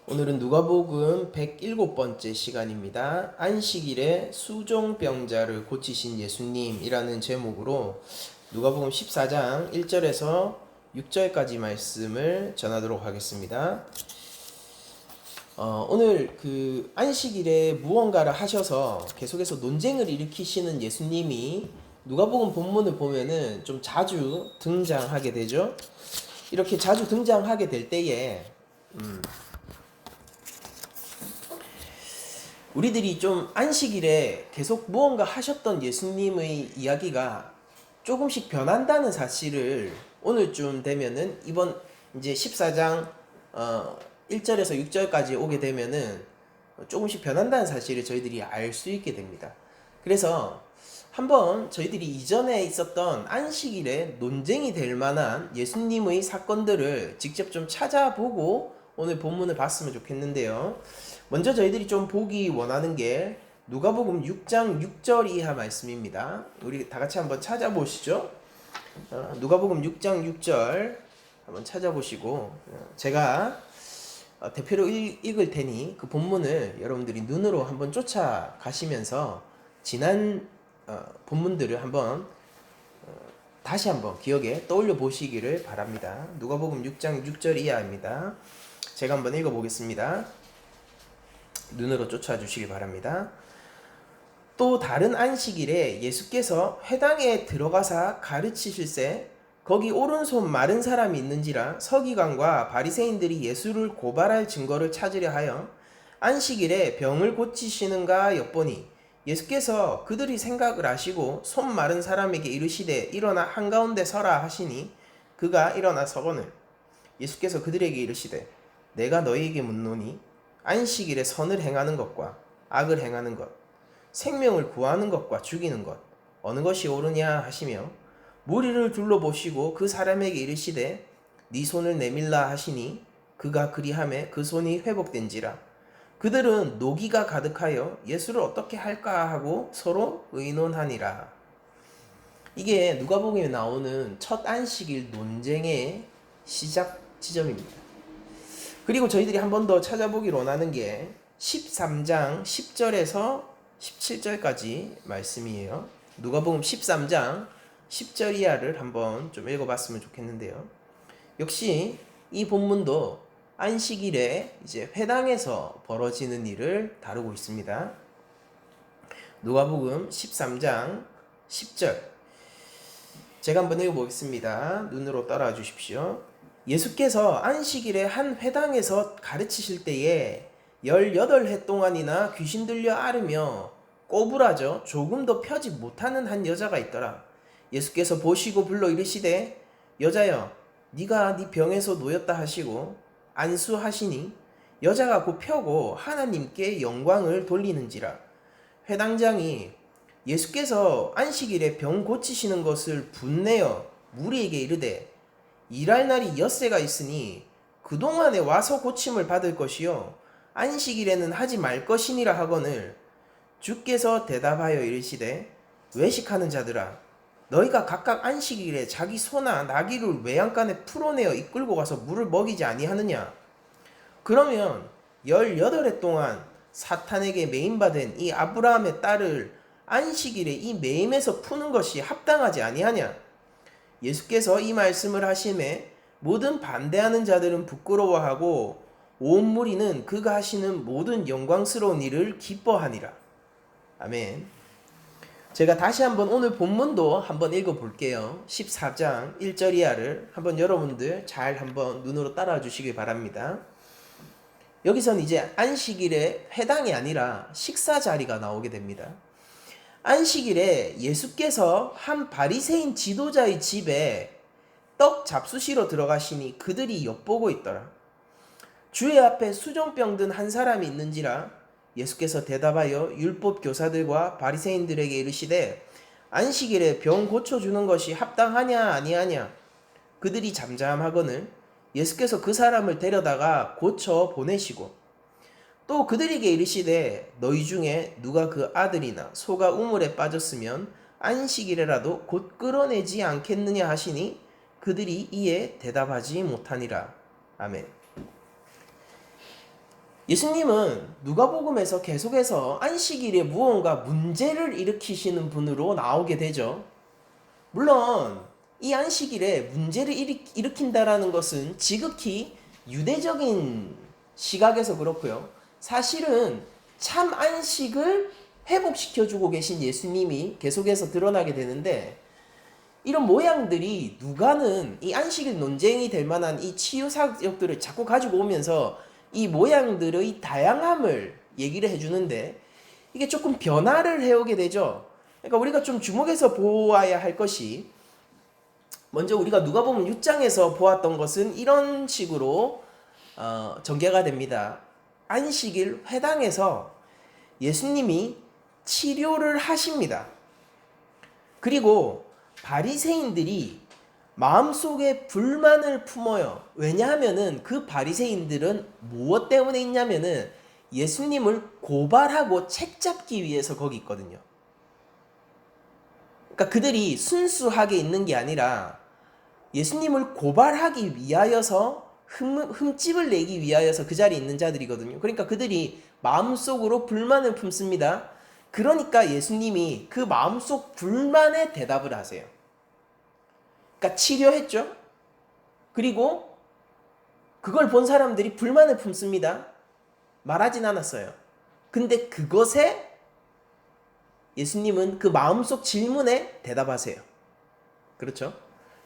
오늘은 누가복음 107번째 시간입니다. 안식일에 수종병자를 고치신 예수님이라는 제목으로 누가복음 14장 1절에서 6절까지 말씀을 전하도록 하겠습니다. 오늘 그 안식일에 무언가를 하셔서 계속해서 논쟁을 일으키시는 예수님이 누가복음 본문을 보면은 좀 자주 등장하게 되죠. 이렇게 자주 등장하게 될 때에 우리들이 좀 안식일에 계속 무언가 하셨던 예수님의 이야기가 조금씩 변한다는 사실을 오늘쯤 되면은 이번 이제 14장 1절에서 6절까지 오게 되면은 조금씩 변한다는 사실을 저희들이 알 수 있게 됩니다. 그래서 한번 저희들이 이전에 있었던 안식일에 논쟁이 될 만한 예수님의 사건들을 직접 좀 찾아보고 오늘 본문을 봤으면 좋겠는데요. 먼저 저희들이 좀 보기 원하는 게 누가복음 6장 6절 이하 말씀입니다. 우리 다 같이 한번 찾아보시죠. 누가복음 6장 6절 한번 찾아보시고 제가 대표로 읽을 테니 그 본문을 여러분들이 눈으로 한번 쫓아가시면서 지난 본문들을 한번 다시 한번 기억에 떠올려 보시기를 바랍니다. 누가복음 6장 6절 이하입니다. 제가 한번 읽어보겠습니다. 눈으로 쫓아주시기 바랍니다. 또 다른 안식일에 예수께서 회당에 들어가사 가르치실세 거기 오른손 마른 사람이 있는지라 서기관과 바리새인들이 예수를 고발할 증거를 찾으려 하여 안식일에 병을 고치시는가 엿보니 예수께서 그들이 생각을 아시고 손 마른 사람에게 이르시되 일어나 한가운데 서라 하시니 그가 일어나 서거늘 예수께서 그들에게 이르시되 내가 너희에게 묻노니 안식일에 선을 행하는 것과 악을 행하는 것, 생명을 구하는 것과 죽이는 것, 어느 것이 옳으냐 하시며 무리를 둘러보시고 그 사람에게 이르시되 네 손을 내밀라 하시니 그가 그리하매 그 손이 회복된지라. 그들은 노기가 가득하여 예수를 어떻게 할까 하고 서로 의논하니라. 이게 누가복음에 나오는 첫 안식일 논쟁의 시작 지점입니다. 그리고 저희들이 한 번 더 찾아보기로 원하는 게 13장 10절에서 17절까지 말씀이에요. 누가복음 13장 10절 이하를 한번 좀 읽어봤으면 좋겠는데요. 역시 이 본문도 안식일에 이제 회당에서 벌어지는 일을 다루고 있습니다. 누가복음 13장 10절 제가 한번 읽어보겠습니다. 눈으로 따라와 주십시오. 예수께서 안식일에 한 회당에서 가르치실 때에 18해 동안이나 귀신 들려 앓으며 꼬부라져 조금도 펴지 못하는 한 여자가 있더라. 예수께서 보시고 불러 이르시되 여자여 네가 네 병에서 놓였다 하시고 안수하시니 여자가 곧 펴고 하나님께 영광을 돌리는지라. 회당장이 예수께서 안식일에 병 고치시는 것을 분내어 무리에게 이르되 일할 날이 엿새가 있으니 그동안에 와서 고침을 받을 것이요 안식일에는 하지 말 것이니라 하거늘 주께서 대답하여 이르시되 외식하는 자들아 너희가 각각 안식일에 자기 소나 나귀를 외양간에 풀어내어 이끌고 가서 물을 먹이지 아니하느냐. 그러면 18해 동안 사탄에게 매임받은 이 아브라함의 딸을 안식일에 이 매임에서 푸는 것이 합당하지 아니하냐. 예수께서 이 말씀을 하심에 모든 반대하는 자들은 부끄러워하고 온 무리는 그가 하시는 모든 영광스러운 일을 기뻐하니라. 아멘. 제가 다시 한번 오늘 본문도 한번 읽어볼게요. 14장 1절 이하를 한번 여러분들 잘 한번 눈으로 따라와 주시기 바랍니다. 여기서는 이제 안식일에 회당이 아니라 식사 자리가 나오게 됩니다. 안식일에 예수께서 한 바리새인 지도자의 집에 떡 잡수시러 들어가시니 그들이 엿보고 있더라. 주의 앞에 수종병 든 한 사람이 있는지라. 예수께서 대답하여 율법 교사들과 바리새인들에게 이르시되 안식일에 병 고쳐주는 것이 합당하냐 아니하냐. 그들이 잠잠하거늘 예수께서 그 사람을 데려다가 고쳐 보내시고 또 그들에게 이르시되 너희 중에 누가 그 아들이나 소가 우물에 빠졌으면 안식일에라도 곧 끌어내지 않겠느냐 하시니 그들이 이에 대답하지 못하니라. 아멘. 예수님은 누가복음에서 계속해서 안식일에 무언가 문제를 일으키시는 분으로 나오게 되죠. 물론 이 안식일에 문제를 일으킨다라는 것은 지극히 유대적인 시각에서 그렇고요. 사실은 참 안식을 회복시켜주고 계신 예수님이 계속해서 드러나게 되는데, 이런 모양들이 누가는 이 안식일 논쟁이 될 만한 이 치유 사역들을 자꾸 가지고 오면서 이 모양들의 다양함을 얘기를 해주는데, 이게 조금 변화를 해오게 되죠. 그러니까 우리가 좀 주목해서 보아야 할 것이, 먼저 우리가 누가복음 6장에서 보았던 것은 이런 식으로 전개가 됩니다. 안식일 회당에서 예수님이 치료를 하십니다. 그리고 바리새인들이 마음속에 불만을 품어요. 왜냐하면은 그 바리새인들은 무엇 때문에 있냐면은 예수님을 고발하고 책잡기 위해서 거기 있거든요. 그러니까 그들이 순수하게 있는 게 아니라 예수님을 고발하기 위하여서 흠집을 내기 위하여서 그 자리에 있는 자들이거든요. 그러니까 그들이 마음속으로 불만을 품습니다. 그러니까 예수님이 그 마음속 불만에 대답을 하세요. 그러니까 치료했죠. 그리고 그걸 본 사람들이 불만을 품습니다. 말하진 않았어요. 근데 그것에 예수님은 그 마음속 질문에 대답하세요. 그렇죠?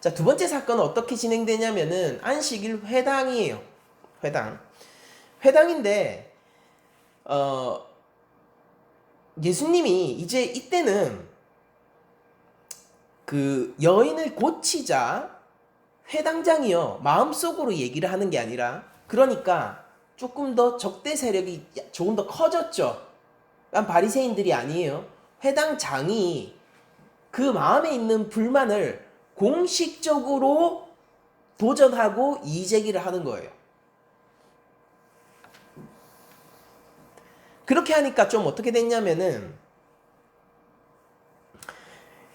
자, 두 번째 사건은 어떻게 진행되냐면은 안식일 회당이에요. 회당인데 예수님이 이제 이때는 그 여인을 고치자 회당장이요 마음속으로 얘기를 하는 게 아니라, 그러니까 조금 더 적대 세력이 조금 더 커졌죠. 바리새인들이 아니에요. 회당장이 그 마음에 있는 불만을 공식적으로 도전하고 이의제기를 하는 거예요. 그렇게 하니까 좀 어떻게 됐냐면은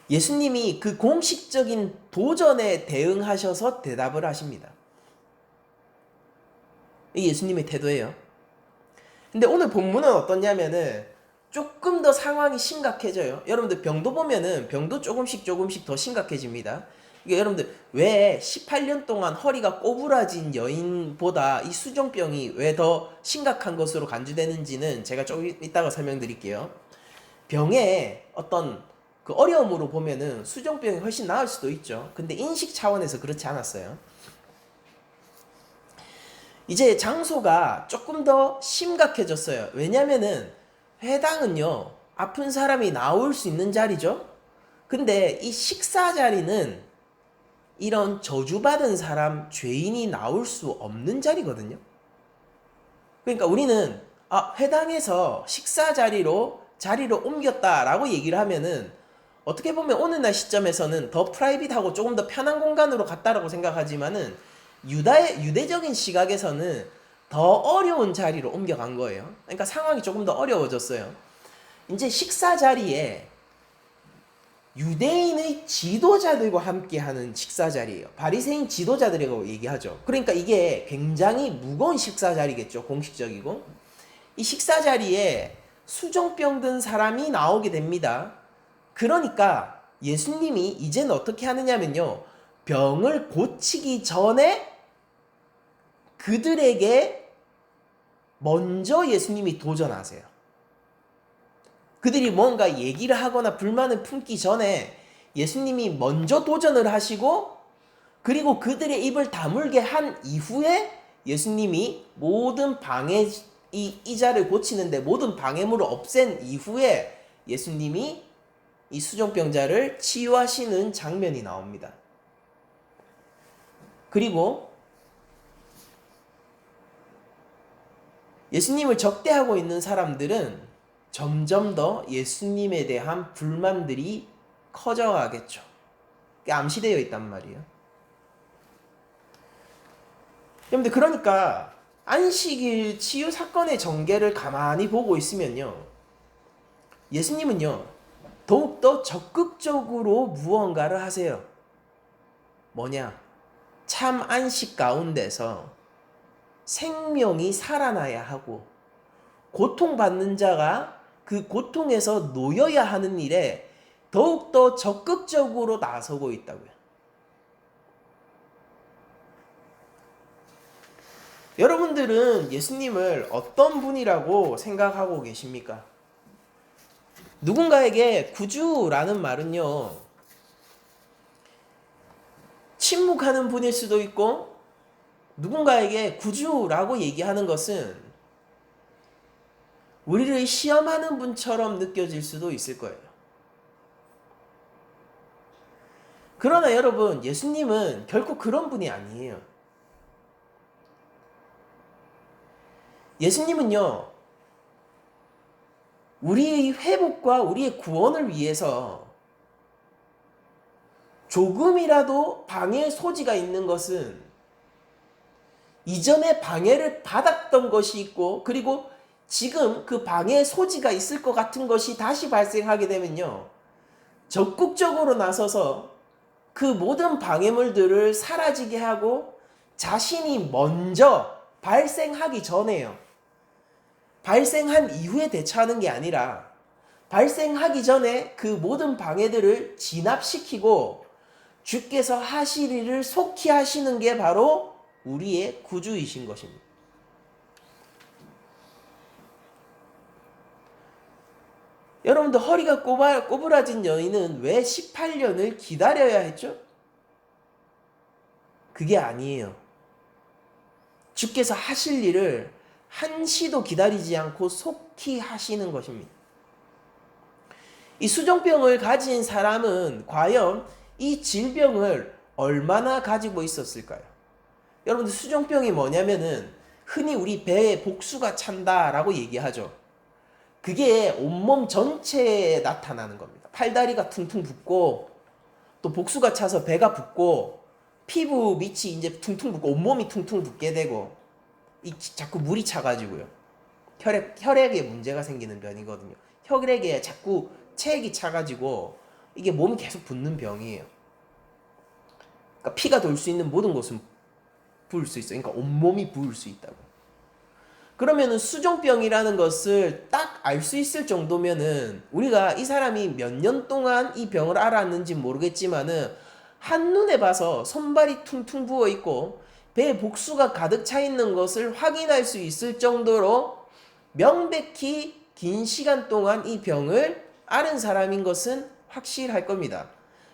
예수님이 그 공식적인 도전에 대응하셔서 대답을 하십니다. 이게 예수님의 태도예요. 근데 오늘 본문은 어떠냐면은 조금 더 상황이 심각해져요. 여러분들 병도 보면은 병도 조금씩 더 심각해집니다. 이게 여러분들 왜 18년 동안 허리가 꼬부라진 여인보다 이 수종병이 왜 더 심각한 것으로 간주되는지는 제가 조금 이따가 설명드릴게요. 병의 어떤 그 어려움으로 보면은 수종병이 훨씬 나을 수도 있죠. 근데 인식 차원에서 그렇지 않았어요. 이제 장소가 조금 더 심각해졌어요. 왜냐면은 회당은요, 아픈 사람이 나올 수 있는 자리죠. 근데 이 식사 자리는 이런 저주받은 사람, 죄인이 나올 수 없는 자리거든요. 그러니까 우리는 회당에서 식사 자리로 옮겼다라고 얘기를 하면은 어떻게 보면 오늘날 시점에서는 더 프라이빗하고 조금 더 편한 공간으로 갔다라고 생각하지만은 유대적인 시각에서는 더 어려운 자리로 옮겨간 거예요. 그러니까 상황이 조금 더 어려워졌어요. 이제 식사 자리에 유대인의 지도자들과 함께하는 식사 자리예요. 바리새인 지도자들이라고 얘기하죠. 그러니까 이게 굉장히 무거운 식사 자리겠죠. 공식적이고. 이 식사 자리에 수종병 든 사람이 나오게 됩니다. 그러니까 예수님이 이제는 어떻게 하느냐면요, 병을 고치기 전에 그들에게 먼저 예수님이 도전하세요. 그들이 뭔가 얘기를 하거나 불만을 품기 전에 예수님이 먼저 도전을 하시고, 그리고 그들의 입을 다물게 한 이후에 예수님이 모든 방해, 이 자를 고치는데 모든 방해물을 없앤 이후에 예수님이 이 수종병자를 치유하시는 장면이 나옵니다. 그리고 예수님을 적대하고 있는 사람들은 점점 더 예수님에 대한 불만들이 커져가겠죠. 그게 암시되어 있단 말이에요. 여러분들, 그러니까 안식일 치유 사건의 전개를 가만히 보고 있으면요, 예수님은요 더욱더 적극적으로 무언가를 하세요. 뭐냐? 참 안식 가운데서 생명이 살아나야 하고 고통받는 자가 그 고통에서 놓여야 하는 일에 더욱더 적극적으로 나서고 있다고요. 여러분들은 예수님을 어떤 분이라고 생각하고 계십니까? 누군가에게 구주라는 말은요, 침묵하는 분일 수도 있고, 누군가에게 구주라고 얘기하는 것은 우리를 시험하는 분처럼 느껴질 수도 있을 거예요. 그러나 여러분, 예수님은 결코 그런 분이 아니에요. 예수님은요, 우리의 회복과 우리의 구원을 위해서 조금이라도 방해의 소지가 있는 것은 이전에 방해를 받았던 것이 있고, 그리고 지금 그 방해의 소지가 있을 것 같은 것이 다시 발생하게 되면요, 적극적으로 나서서 그 모든 방해물들을 사라지게 하고 자신이 먼저 발생하기 전에요. 발생한 이후에 대처하는 게 아니라 발생하기 전에 그 모든 방해들을 진압시키고 주께서 하실 일을 속히 하시는 게 바로 우리의 구주이신 것입니다. 여러분들, 허리가 꼬부라진 여인은 왜 18년을 기다려야 했죠? 그게 아니에요. 주께서 하실 일을 한시도 기다리지 않고 속히 하시는 것입니다. 이 수종병을 가진 사람은 과연 이 질병을 얼마나 가지고 있었을까요? 여러분들, 수종병이 뭐냐면은 흔히 우리 배에 복수가 찬다라고 얘기하죠. 그게 온몸 전체에 나타나는 겁니다. 팔다리가 퉁퉁 붓고, 또 복수가 차서 배가 붓고, 피부 밑이 이제 퉁퉁 붓고 온몸이 퉁퉁 붓게 되고, 자꾸 물이 차가지고요. 혈액에 문제가 생기는 병이거든요. 혈액에 자꾸 체액이 차가지고 이게 몸이 계속 붓는 병이에요. 그러니까 피가 돌 수 있는 모든 곳은 부을 수 있어요. 그러니까 온몸이 부을 수 있다고. 그러면은 수종병이라는 것을 딱 알 수 있을 정도면은 우리가 이 사람이 몇 년 동안 이 병을 알았는지 모르겠지만은 한눈에 봐서 손발이 퉁퉁 부어 있고 배에 복수가 가득 차 있는 것을 확인할 수 있을 정도로 명백히 긴 시간 동안 이 병을 앓은 사람인 것은 확실할 겁니다.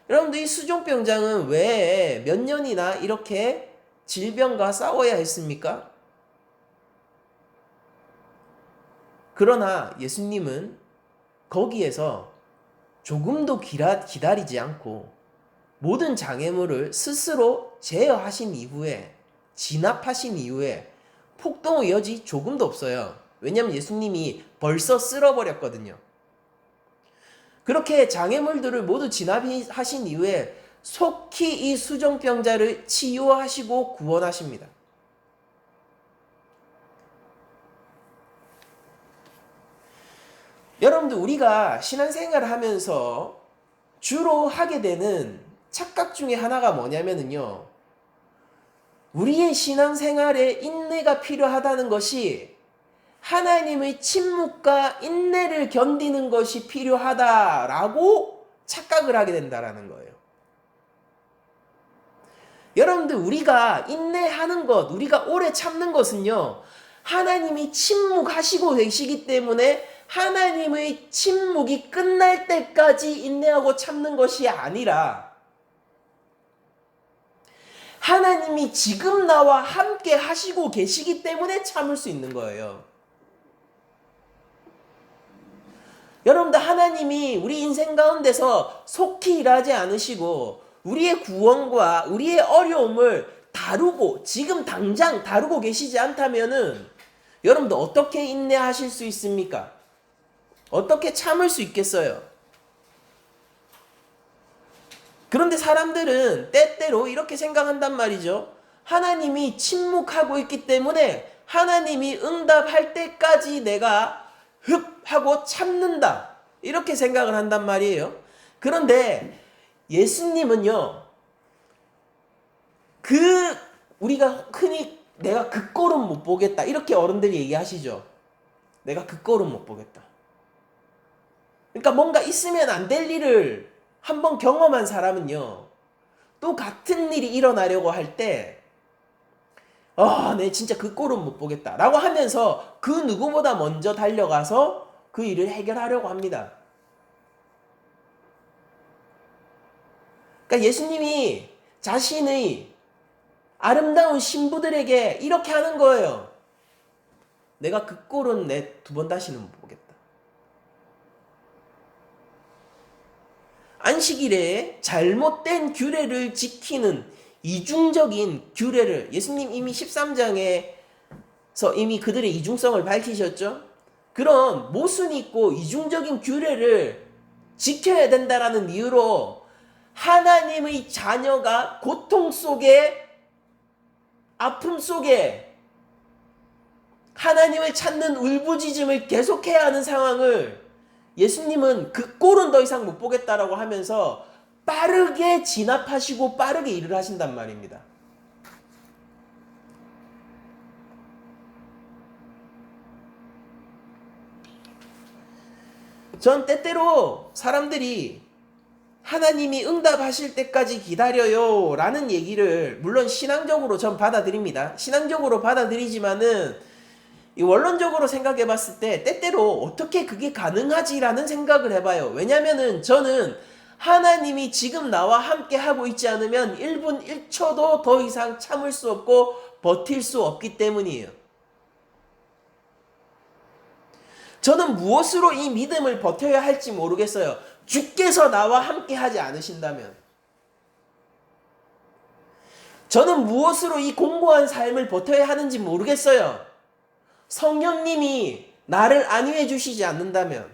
여러분들, 이 수종병장은 왜 몇 년이나 이렇게 질병과 싸워야 했습니까? 그러나 예수님은 거기에서 조금도 기다리지 않고 모든 장애물을 스스로 제어하신 이후에, 진압하신 이후에 폭동의 여지 조금도 없어요. 왜냐하면 예수님이 벌써 쓸어버렸거든요. 그렇게 장애물들을 모두 진압하신 이후에 속히 이 수종병자를 치유하시고 구원하십니다. 여러분들, 우리가 신앙생활을 하면서 주로 하게 되는 착각 중에 하나가 뭐냐면요, 우리의 신앙생활에 인내가 필요하다는 것이 하나님의 침묵과 인내를 견디는 것이 필요하다라고 착각을 하게 된다라는 거예요. 여러분들, 우리가 인내하는 것, 우리가 오래 참는 것은요, 하나님이 침묵하시고 계시기 때문에 하나님의 침묵이 끝날 때까지 인내하고 참는 것이 아니라 하나님이 지금 나와 함께 하시고 계시기 때문에 참을 수 있는 거예요. 여러분들, 하나님이 우리 인생 가운데서 속히 일하지 않으시고 우리의 구원과 우리의 어려움을 다루고 지금 당장 다루고 계시지 않다면은 여러분들 어떻게 인내하실 수 있습니까? 어떻게 참을 수 있겠어요? 그런데 사람들은 때때로 이렇게 생각한단 말이죠. 하나님이 침묵하고 있기 때문에 하나님이 응답할 때까지 내가 하고 참는다, 이렇게 생각을 한단 말이에요. 그런데 예수님은요, 우리가 흔히 내가 그 꼴은 못 보겠다, 이렇게 어른들이 얘기하시죠. 내가 그 꼴은 못 보겠다. 그러니까 뭔가 있으면 안 될 일을 한번 경험한 사람은요, 또 같은 일이 일어나려고 할 때, 내 진짜 그 꼴은 못 보겠다 라고 하면서 그 누구보다 먼저 달려가서 그 일을 해결하려고 합니다. 그러니까 예수님이 자신의 아름다운 신부들에게 이렇게 하는 거예요. 내가 그 꼴은 내 두 번 다시는 못 보겠다. 안식일에 잘못된 규례를 지키는 이중적인 규례를 예수님 이미 13장에서 이미 그들의 이중성을 밝히셨죠. 그런 모순 있고 이중적인 규례를 지켜야 된다라는 이유로 하나님의 자녀가 고통 속에, 아픔 속에 하나님을 찾는 울부짖음을 계속해야 하는 상황을 예수님은 그 꼴은 더 이상 못 보겠다라고 하면서 빠르게 진압하시고 빠르게 일을 하신단 말입니다. 전 때때로 사람들이 하나님이 응답하실 때까지 기다려요 라는 얘기를 물론 신앙적으로 전 받아들입니다. 신앙적으로 받아들이지만은 원론적으로 생각해 봤을 때 때때로 어떻게 그게 가능하지라는 생각을 해봐요. 왜냐면은 저는 하나님이 지금 나와 함께 하고 있지 않으면 1분 1초도 더 이상 참을 수 없고 버틸 수 없기 때문이에요. 저는 무엇으로 이 믿음을 버텨야 할지 모르겠어요. 주께서 나와 함께 하지 않으신다면. 저는 무엇으로 이 공고한 삶을 버텨야 하는지 모르겠어요. 성령님이 나를 안위해 주시지 않는다면.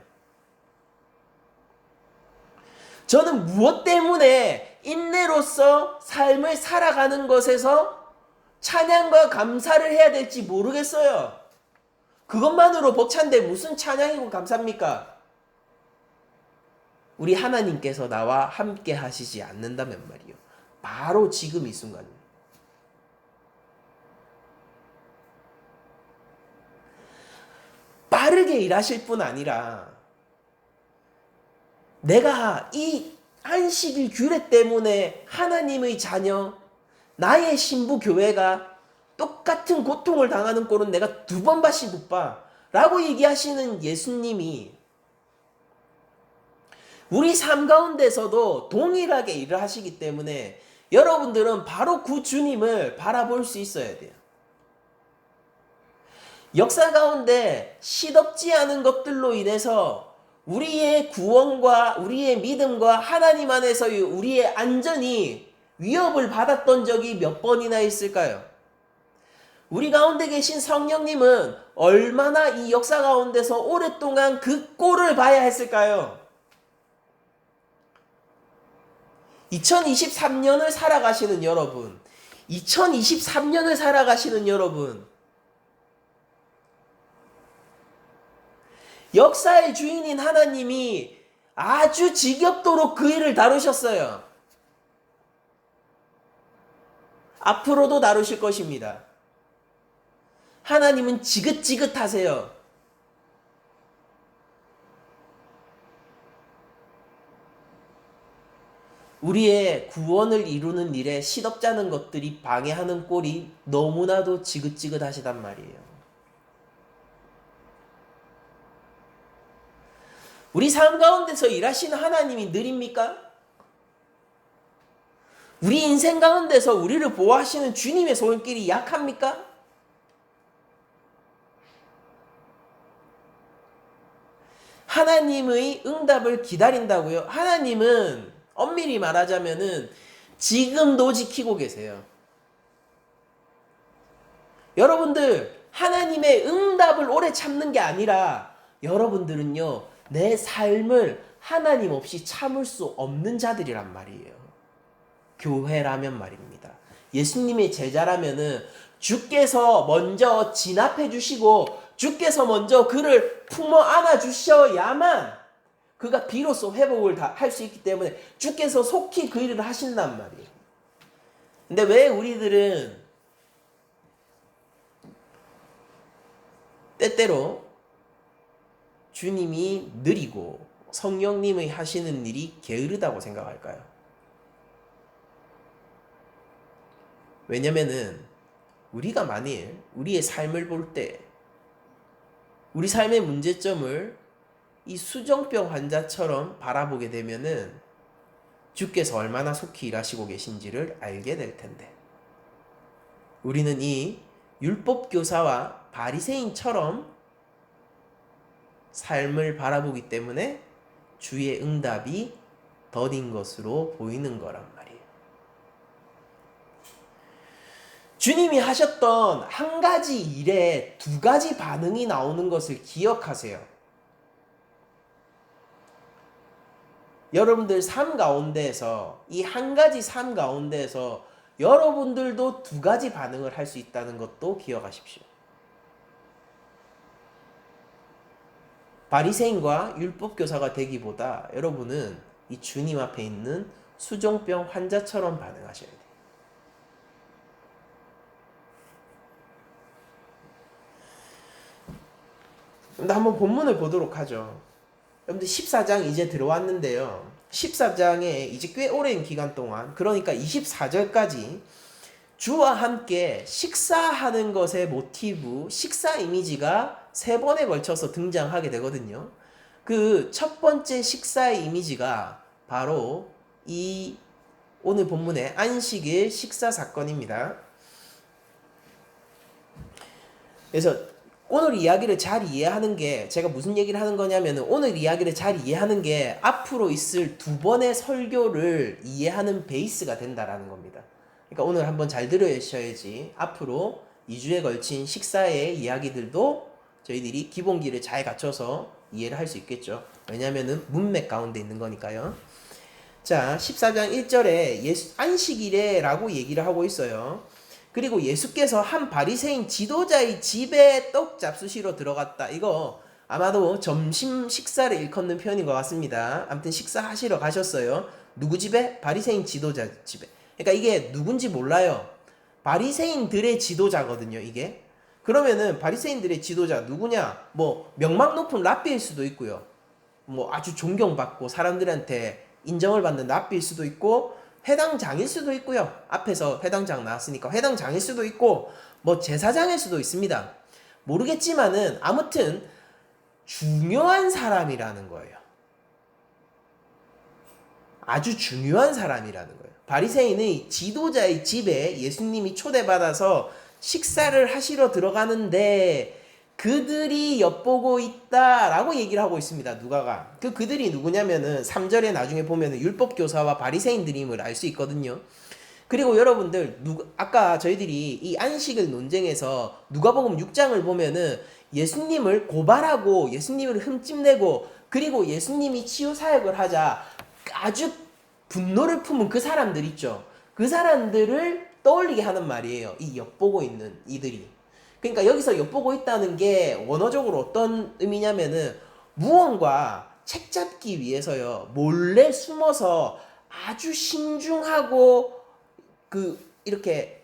저는 무엇 때문에 인내로서 삶을 살아가는 것에서 찬양과 감사를 해야 될지 모르겠어요. 그것만으로 벅찬데 무슨 찬양이고 감사입니까? 우리 하나님께서 나와 함께 하시지 않는다면 말이요. 바로 지금 이 순간입니다. 빠르게 일하실 뿐 아니라 내가 이 안식일 규례 때문에 하나님의 자녀, 나의 신부 교회가 똑같은 고통을 당하는 꼴은 내가 두 번 다시 못 봐 라고 얘기하시는 예수님이 우리 삶 가운데서도 동일하게 일을 하시기 때문에 여러분들은 바로 그 주님을 바라볼 수 있어야 돼요. 역사 가운데 시덥지 않은 것들로 인해서 우리의 구원과 우리의 믿음과 하나님 안에서의 우리의 안전이 위협을 받았던 적이 몇 번이나 있을까요? 우리 가운데 계신 성령님은 얼마나 이 역사 가운데서 오랫동안 그 꼴을 봐야 했을까요? 2023년을 살아가시는 여러분, 2023년을 살아가시는 여러분, 역사의 주인인 하나님이 아주 지겹도록 그 일을 다루셨어요. 앞으로도 다루실 것입니다. 하나님은 지긋지긋하세요. 우리의 구원을 이루는 일에 시덥지 않은 것들이 방해하는 꼴이 너무나도 지긋지긋하시단 말이에요. 우리 삶 가운데서 일하시는 하나님이 느립니까? 우리 인생 가운데서 우리를 보호하시는 주님의 손길이 약합니까? 하나님의 응답을 기다린다고요? 하나님은 엄밀히 말하자면은 지금도 지키고 계세요. 여러분들, 하나님의 응답을 오래 참는 게 아니라 여러분들은요, 내 삶을 하나님 없이 참을 수 없는 자들이란 말이에요. 교회라면 말입니다. 예수님의 제자라면은 주께서 먼저 진압해 주시고 주께서 먼저 그를 품어 안아 주셔야만 그가 비로소 회복을 할 수 있기 때문에 주께서 속히 그 일을 하신단 말이에요. 근데 왜 우리들은 때때로 주님이 느리고 성령님의 하시는 일이 게으르다고 생각할까요? 왜냐면은 우리가 만일 우리의 삶을 볼 때 우리 삶의 문제점을 이 수정병 환자처럼 바라보게 되면은 주께서 얼마나 속히 일하시고 계신지를 알게 될 텐데, 우리는 이 율법 교사와 바리새인처럼 삶을 바라보기 때문에 주의 응답이 더딘 것으로 보이는 거란 말이에요. 주님이 하셨던 한 가지 일에 두 가지 반응이 나오는 것을 기억하세요. 여러분들 삶 가운데에서 이 한 가지 삶 가운데에서 여러분들도 두 가지 반응을 할 수 있다는 것도 기억하십시오. 바리새인과 율법교사가 되기보다 여러분은 이 주님 앞에 있는 수종병 환자처럼 반응하셔야 돼요. 그럼 한번 본문을 보도록 하죠. 여러분들 14장 이제 들어왔는데요. 14장에 이제 꽤 오랜 기간 동안, 그러니까 24절까지 주와 함께 식사하는 것의 모티브, 식사 이미지가 3번에 걸쳐서 등장하게 되거든요. 그 첫 번째 식사의 이미지가 바로 이 오늘 본문의 안식일 식사 사건입니다. 그래서 오늘 이야기를 잘 이해하는 게, 제가 무슨 얘기를 하는 거냐면 오늘 이야기를 잘 이해하는 게 앞으로 있을 2번의 설교를 이해하는 베이스가 된다라는 겁니다. 그러니까 오늘 한번 잘 들으셔야지 앞으로 2주에 걸친 식사의 이야기들도 저희들이 기본기를 잘 갖춰서 이해를 할 수 있겠죠. 왜냐하면 문맥 가운데 있는 거니까요. 자, 14장 1절에 안식일에 라고 얘기를 하고 있어요. 그리고 예수께서 한 바리새인 지도자의 집에 떡 잡수시러 들어갔다. 이거 아마도 점심 식사를 일컫는 표현인 것 같습니다. 아무튼 식사하시러 가셨어요. 누구 집에? 바리새인 지도자 집에. 그러니까 이게 누군지 몰라요. 바리새인들의 지도자거든요, 이게. 그러면은 바리새인들의 지도자 누구냐? 뭐 명망 높은 랍비일 수도 있고요. 뭐 아주 존경받고 사람들한테 인정을 받는 랍비일 수도 있고, 회당장일 수도 있고요. 앞에서 회당장 나왔으니까 회당장일 수도 있고, 뭐 제사장일 수도 있습니다. 모르겠지만은 아무튼 중요한 사람이라는 거예요. 아주 중요한 사람이라는 거예요. 바리새인의 지도자의 집에 예수님이 초대받아서 식사를 하시러 들어가는데 그들이 엿보고 있다라고 얘기를 하고 있습니다. 누가가. 그들이 누구냐면은 3절에 나중에 보면은 율법교사와 바리새인들임을 알 수 있거든요. 그리고 여러분들 아까 저희들이 이 안식일 논쟁에서 누가복음 6장을 보면은 예수님을 고발하고 예수님을 흠집내고 그리고 예수님이 치유 사역을 하자 아주 분노를 품은 그 사람들 있죠. 그 사람들을 떠올리게 하는 말이에요. 이 엿보고 있는 이들이. 그러니까 여기서 엿보고 있다는 게 원어적으로 어떤 의미냐면은 무언가 책 잡기 위해서요. 몰래 숨어서 아주 신중하고 이렇게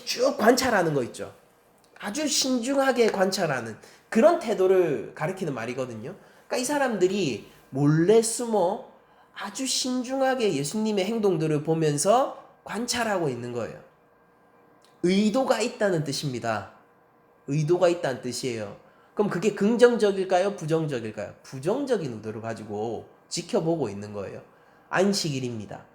쭉 관찰하는 거 있죠. 아주 신중하게 관찰하는 그런 태도를 가리키는 말이거든요. 그러니까 이 사람들이 몰래 숨어 아주 신중하게 예수님의 행동들을 보면서 관찰하고 있는 거예요. 의도가 있다는 뜻입니다. 의도가 있다는 뜻이에요. 그럼 그게 긍정적일까요? 부정적일까요? 부정적인 의도를 가지고 지켜보고 있는 거예요. 안식일입니다.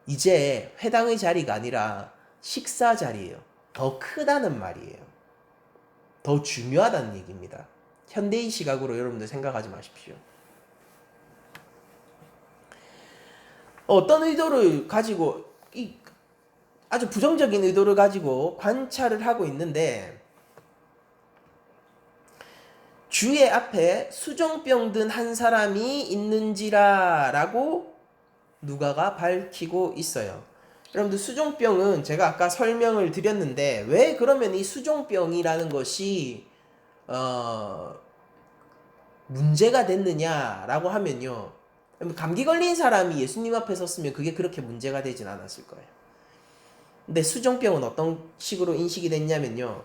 이제 회당의 자리가 아니라 식사 자리예요. 더 크다는 말이에요. 더 중요하다는 얘기입니다. 현대인 시각으로 여러분들 생각하지 마십시오. 어떤 의도를 가지고 아주 부정적인 의도를 가지고 관찰을 하고 있는데, 주의 앞에 수종병 든 한 사람이 있는지라 라고 누가가 밝히고 있어요. 여러분들 수종병은 제가 아까 설명을 드렸는데 왜 그러면 이 수종병이라는 것이 문제가 됐느냐라고 하면요. 감기 걸린 사람이 예수님 앞에 섰으면 그게 그렇게 문제가 되진 않았을 거예요. 근데 수종병은 어떤 식으로 인식이 됐냐면요.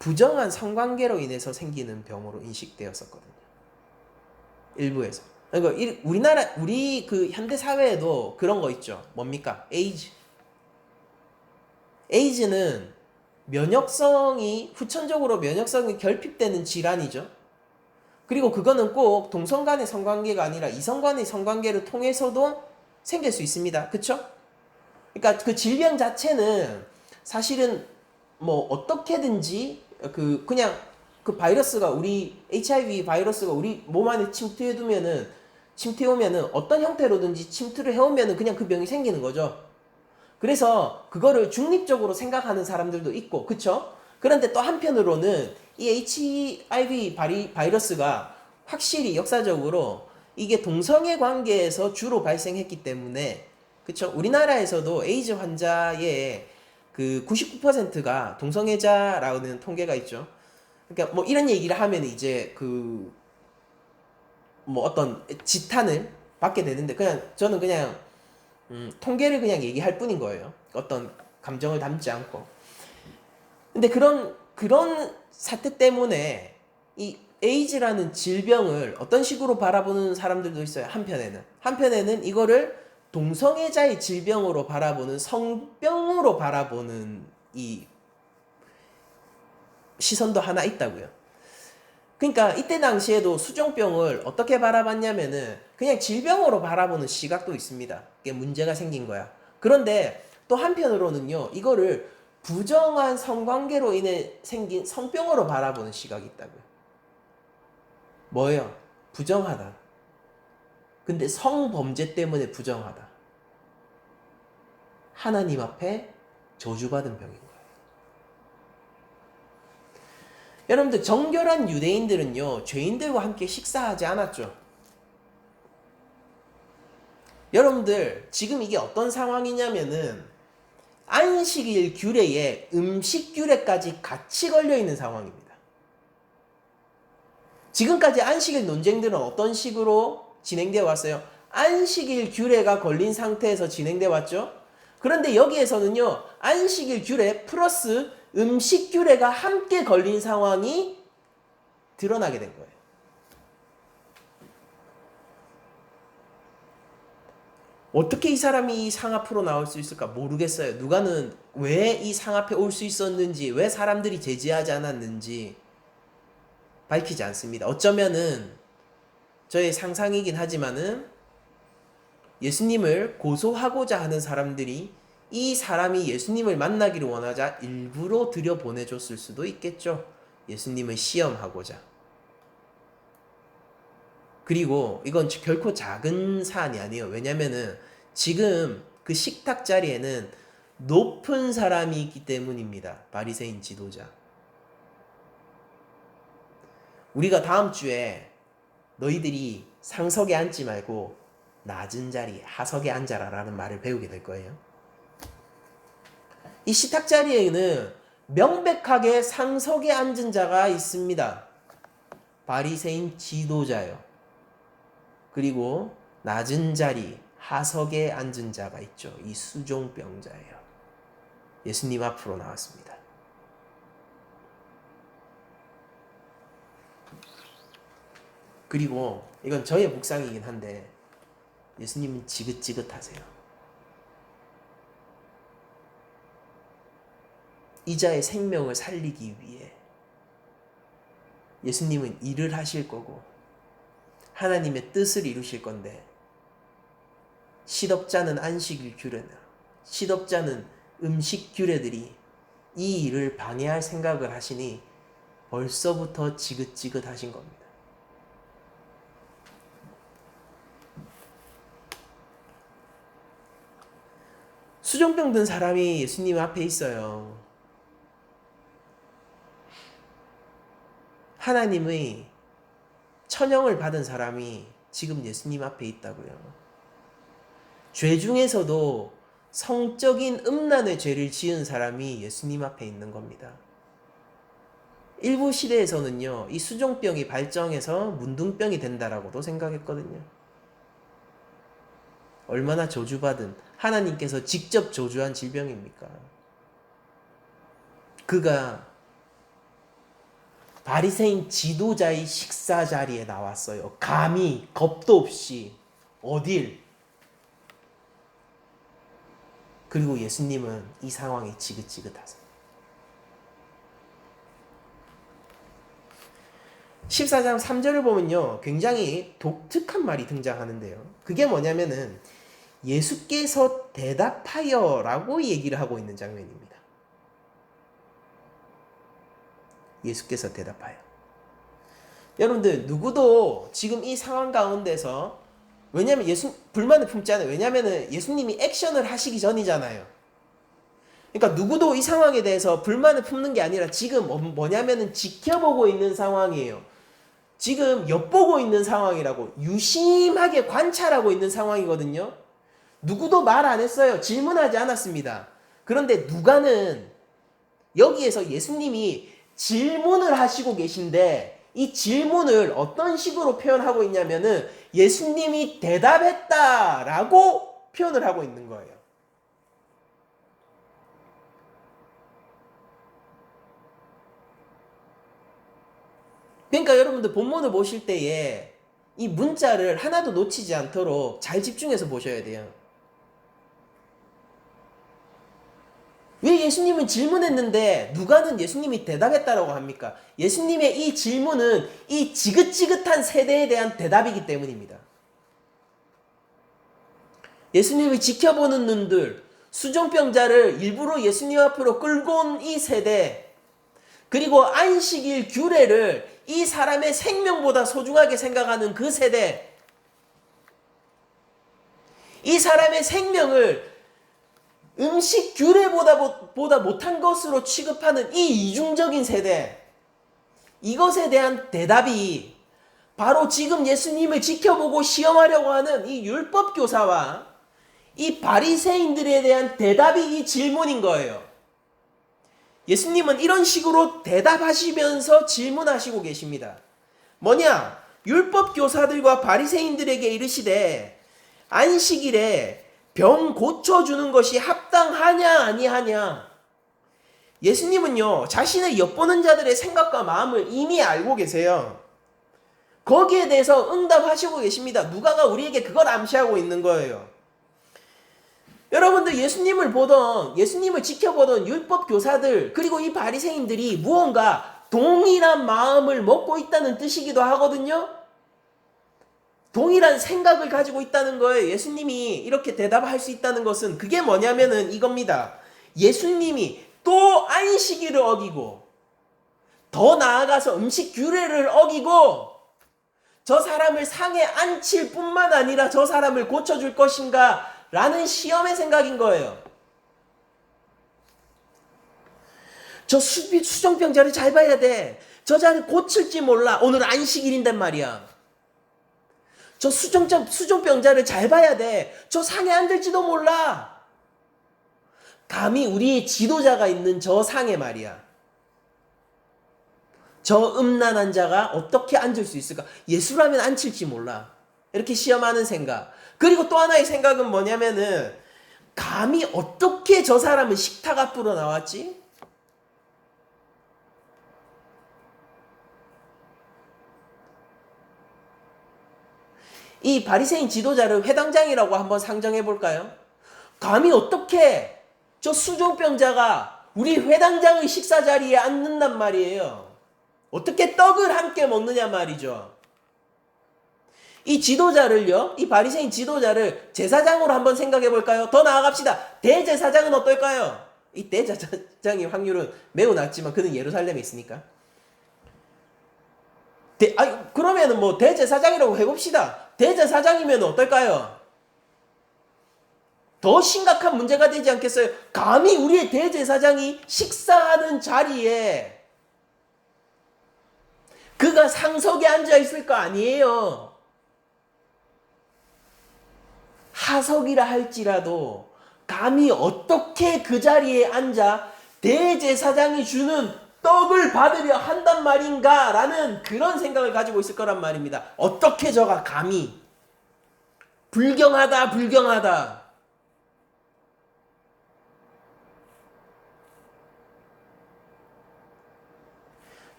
부정한 성관계로 인해서 생기는 병으로 인식되었었거든요. 일부에서. 그러니까 우리 그 현대 사회에도 그런 거 있죠. 뭡니까? 에이즈. 에이즈는 후천적으로 면역성이 결핍되는 질환이죠. 그리고 그거는 꼭 동성 간의 성관계가 아니라 이성 간의 성관계를 통해서도 생길 수 있습니다. 그쵸? 그러니까 그 질병 자체는 사실은 뭐 어떻게든지 그냥 그 바이러스가 우리 HIV 바이러스가 우리 몸 안에 침투해오면은 어떤 형태로든지 침투를 해오면은 그냥 그 병이 생기는 거죠. 그래서 그거를 중립적으로 생각하는 사람들도 있고, 그쵸? 그런데 또 한편으로는 이 HIV 바이러스가 확실히 역사적으로 이게 동성애 관계에서 주로 발생했기 때문에, 그쵸? 우리나라에서도 에이즈 환자의 그 99%가 동성애자라는 통계가 있죠. 그러니까 뭐 이런 얘기를 하면 이제 뭐 어떤 지탄을 받게 되는데, 저는 그냥 통계를 그냥 얘기할 뿐인 거예요. 어떤 감정을 담지 않고. 근데 그런 사태 때문에 이 에이즈라는 질병을 어떤 식으로 바라보는 사람들도 있어요. 한편에는 이거를 동성애자의 질병으로 바라보는, 성병으로 바라보는 이 시선도 하나 있다고요. 그러니까 이때 당시에도 수종병을 어떻게 바라봤냐면은 그냥 질병으로 바라보는 시각도 있습니다. 이게 문제가 생긴 거야. 그런데 또 한편으로는요, 이거를 부정한 성관계로 인해 생긴 성병으로 바라보는 시각이 있다고요. 뭐예요? 부정하다. 근데 성범죄 때문에 부정하다. 하나님 앞에 저주받은 병인 거예요. 여러분들, 정결한 유대인들은요, 죄인들과 함께 식사하지 않았죠. 여러분들, 지금 이게 어떤 상황이냐면은 안식일 규례에 음식 규례까지 같이 걸려 있는 상황입니다. 지금까지 안식일 논쟁들은 어떤 식으로 진행되어 왔어요? 안식일 규례가 걸린 상태에서 진행되어 왔죠. 그런데 여기에서는요, 안식일 규례 플러스 음식 규례가 함께 걸린 상황이 드러나게 된 거예요. 어떻게 이 사람이 이 상 앞으로 나올 수 있을까 모르겠어요. 누가는 왜 이 상 앞에 올 수 있었는지, 왜 사람들이 제지하지 않았는지 밝히지 않습니다. 어쩌면은 저의 상상이긴 하지만은 예수님을 고소하고자 하는 사람들이 이 사람이 예수님을 만나기를 원하자 일부러 들여보내줬을 수도 있겠죠. 예수님을 시험하고자. 그리고 이건 결코 작은 사안이 아니에요. 왜냐면은 지금 그 식탁 자리에는 높은 사람이 있기 때문입니다. 바리새인 지도자. 우리가 다음 주에 너희들이 상석에 앉지 말고 낮은 자리, 하석에 앉아라라는 말을 배우게 될 거예요. 이 식탁 자리에는 명백하게 상석에 앉은 자가 있습니다. 바리새인 지도자요. 그리고 낮은 자리, 하석에 앉은 자가 있죠. 이 수종병자예요. 예수님 앞으로 나왔습니다. 그리고 이건 저의 묵상이긴 한데 예수님은 지긋지긋하세요. 이자의 생명을 살리기 위해 예수님은 일을 하실 거고 하나님의 뜻을 이루실 건데 시덥잖은 안식일 규례나 시덥잖은 음식 규례들이 이 일을 방해할 생각을 하시니 벌써부터 지긋지긋하신 겁니다. 수종병 든 사람이 예수님 앞에 있어요. 하나님의 천형을 받은 사람이 지금 예수님 앞에 있다고요. 죄 중에서도 성적인 음란의 죄를 지은 사람이 예수님 앞에 있는 겁니다. 일부 시대에서는요, 이 수종병이 발정해서 문둥병이 된다라고도 생각했거든요. 얼마나 저주받은, 하나님께서 직접 저주한 질병입니까? 그가 바리새인 지도자의 식사 자리에 나왔어요. 감히 겁도 없이 어딜. 그리고 예수님은 이 상황에 지긋지긋하세요. 14장 3절을 보면요, 굉장히 독특한 말이 등장하는데요. 그게 뭐냐면은 예수께서 대답하여 라고 얘기를 하고 있는 장면입니다. 예수께서 대답하여. 여러분들, 누구도 지금 이 상황 가운데서, 왜냐면 불만을 품지 않아요. 왜냐면은 예수님이 액션을 하시기 전이잖아요. 그러니까 누구도 이 상황에 대해서 불만을 품는 게 아니라 지금 뭐냐면은 지켜보고 있는 상황이에요. 지금 엿보고 있는 상황이라고, 유심하게 관찰하고 있는 상황이거든요. 누구도 말 안 했어요. 질문하지 않았습니다. 그런데 누가는 여기에서 예수님이 질문을 하시고 계신데, 이 질문을 어떤 식으로 표현하고 있냐면은 예수님이 대답했다라고 표현을 하고 있는 거예요. 그러니까 여러분들 본문을 보실 때에 이 문자를 하나도 놓치지 않도록 잘 집중해서 보셔야 돼요. 왜 예수님은 질문했는데 누가는 예수님이 대답했다라고 합니까? 예수님의 이 질문은 이 지긋지긋한 세대에 대한 대답이기 때문입니다. 예수님을 지켜보는 눈들, 수종병자를 일부러 예수님 앞으로 끌고 온 이 세대, 그리고 안식일 규례를 이 사람의 생명보다 소중하게 생각하는 그 세대, 이 사람의 생명을 음식 규례보다 못한 것으로 취급하는 이 이중적인 세대, 이것에 대한 대답이 바로 지금 예수님을 지켜보고 시험하려고 하는 이 율법 교사와 이 바리새인들에 대한 대답이 이 질문인 거예요. 예수님은 이런 식으로 대답하시면서 질문하시고 계십니다. 뭐냐? 율법 교사들과 바리새인들에게 이르시되 안식일에 병 고쳐주는 것이 합당하냐 아니하냐. 예수님은요, 자신을 엿보는 자들의 생각과 마음을 이미 알고 계세요. 거기에 대해서 응답하시고 계십니다. 누가가 우리에게 그걸 암시하고 있는 거예요. 여러분들, 예수님을 지켜보던 율법 교사들, 그리고 이 바리새인들이 무언가 동일한 마음을 먹고 있다는 뜻이기도 하거든요. 동일한 생각을 가지고 있다는 거예요. 예수님이 이렇게 대답할 수 있다는 것은 그게 뭐냐면은 이겁니다. 예수님이 또 안식일을 어기고, 더 나아가서 음식 규례를 어기고 저 사람을 상에 앉힐 뿐만 아니라 저 사람을 고쳐줄 것인가 라는 시험의 생각인 거예요. 저 수종병자를 잘 봐야 돼. 저 자를 고칠지 몰라. 오늘 안식일인단 말이야. 저 수종병자를 잘 봐야 돼. 저 상에 앉을지도 몰라. 감히 우리의 지도자가 있는 저 상에 말이야. 저 음란한 자가 어떻게 앉을 수 있을까? 예수라면 앉힐지 몰라. 이렇게 시험하는 생각. 그리고 또 하나의 생각은 뭐냐면은 감히 어떻게 저 사람은 식탁 앞으로 나왔지? 이 바리새인 지도자를 회당장이라고 한번 상정해 볼까요? 감히 어떻게 저 수종병자가 우리 회당장의 식사 자리에 앉는단 말이에요. 어떻게 떡을 함께 먹느냐 말이죠. 이 지도자를요, 이 바리새인 지도자를 제사장으로 한번 생각해 볼까요? 더 나아갑시다. 대제사장은 어떨까요? 이 대제사장의 확률은 매우 낮지만 그는 예루살렘에 있으니까. 그러면은 뭐 대제사장이라고 해봅시다. 대제사장이면 어떨까요? 더 심각한 문제가 되지 않겠어요? 감히 우리의 대제사장이 식사하는 자리에 그가 상석에 앉아 있을 거 아니에요. 하석이라 할지라도 감히 어떻게 그 자리에 앉아 대제사장이 주는 떡을 받으려 한단 말인가 라는 그런 생각을 가지고 있을 거란 말입니다. 어떻게 저가 감히. 불경하다, 불경하다.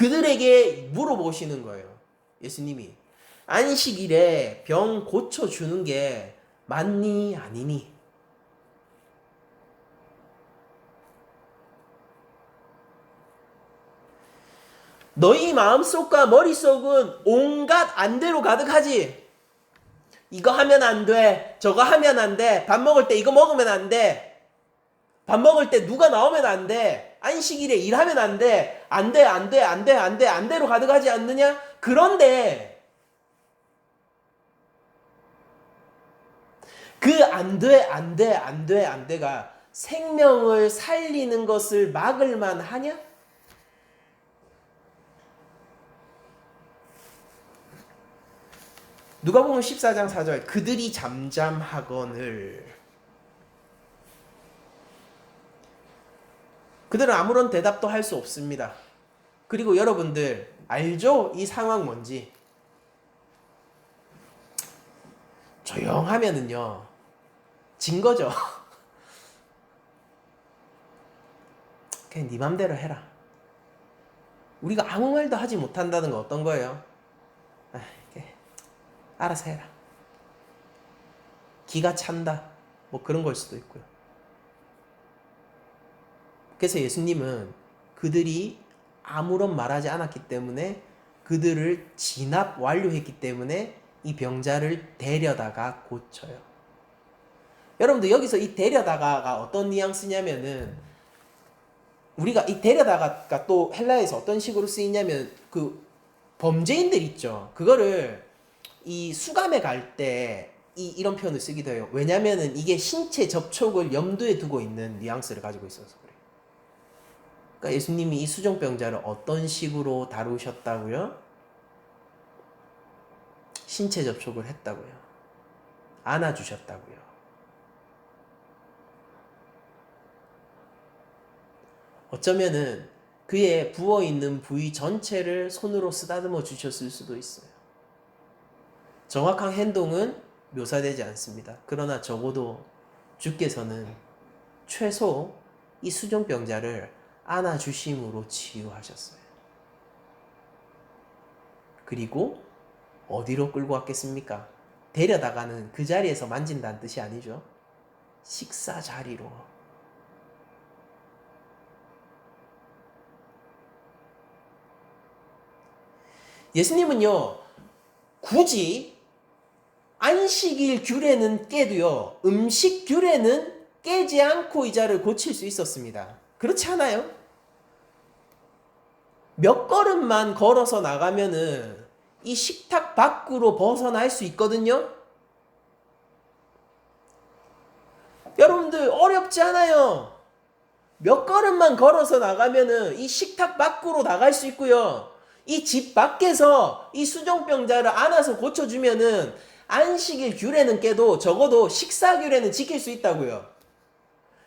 그들에게 물어보시는 거예요. 예수님이 안식일에 병 고쳐주는 게 맞니 아니니? 너희 마음속과 머릿속은 온갖 안대로 가득하지. 이거 하면 안 돼. 저거 하면 안 돼. 밥 먹을 때 이거 먹으면 안 돼. 밥 먹을 때 누가 나오면 안 돼. 안식일에 일하면 안 돼. 안 돼, 안 돼, 안 돼, 안 돼. 안대로 가득하지 않느냐? 그런데 그 안 돼, 안 돼, 안 돼, 안 돼가 생명을 살리는 것을 막을 만하냐? 누가복음 14장 4절 그들이 잠잠하거늘 그들은 아무런 대답도 할 수 없습니다. 그리고 여러분들 알죠? 이 상황 뭔지. 조용하면은요 진 거죠. 그냥 네 맘대로 해라. 우리가 아무 말도 하지 못한다는 건 어떤 거예요? 알아서 해라. 기가 찬다. 뭐 그런 걸 수도 있고요. 그래서 예수님은 그들이 아무런 말하지 않았기 때문에 그들을 진압 완료했기 때문에 이 병자를 데려다가 고쳐요. 여러분들 여기서 이 데려다가가 어떤 뉘앙스냐면은 우리가 이 데려다가가 또 헬라에서 어떤 식으로 쓰이냐면 그 범죄인들 있죠. 그거를 이 수감에 갈 때 이런 표현을 쓰기도 해요. 왜냐면은 이게 신체 접촉을 염두에 두고 있는 뉘앙스를 가지고 있어서 그래요. 그러니까 예수님이 이 수종병자를 어떤 식으로 다루셨다고요? 신체 접촉을 했다고요. 안아주셨다고요. 어쩌면은 그의 부어있는 부위 전체를 손으로 쓰다듬어 주셨을 수도 있어요. 정확한 행동은 묘사되지 않습니다. 그러나 적어도 주께서는 최소 이 수종병자를 안아주심으로 치유하셨어요. 그리고 어디로 끌고 갔겠습니까? 데려다가는 그 자리에서 만진다는 뜻이 아니죠. 식사 자리로. 예수님은요, 굳이 안식일 규례는 깨도요, 음식 규례는 깨지 않고 이 자를 고칠 수 있었습니다. 그렇지 않아요? 몇 걸음만 걸어서 나가면은 이 식탁 밖으로 벗어날 수 있거든요? 여러분들 어렵지 않아요. 몇 걸음만 걸어서 나가면은 이 식탁 밖으로 나갈 수 있고요. 이 집 밖에서 이 수종병자를 안아서 고쳐주면은 안식일 규례는 깨도 적어도 식사 규례는 지킬 수 있다고요.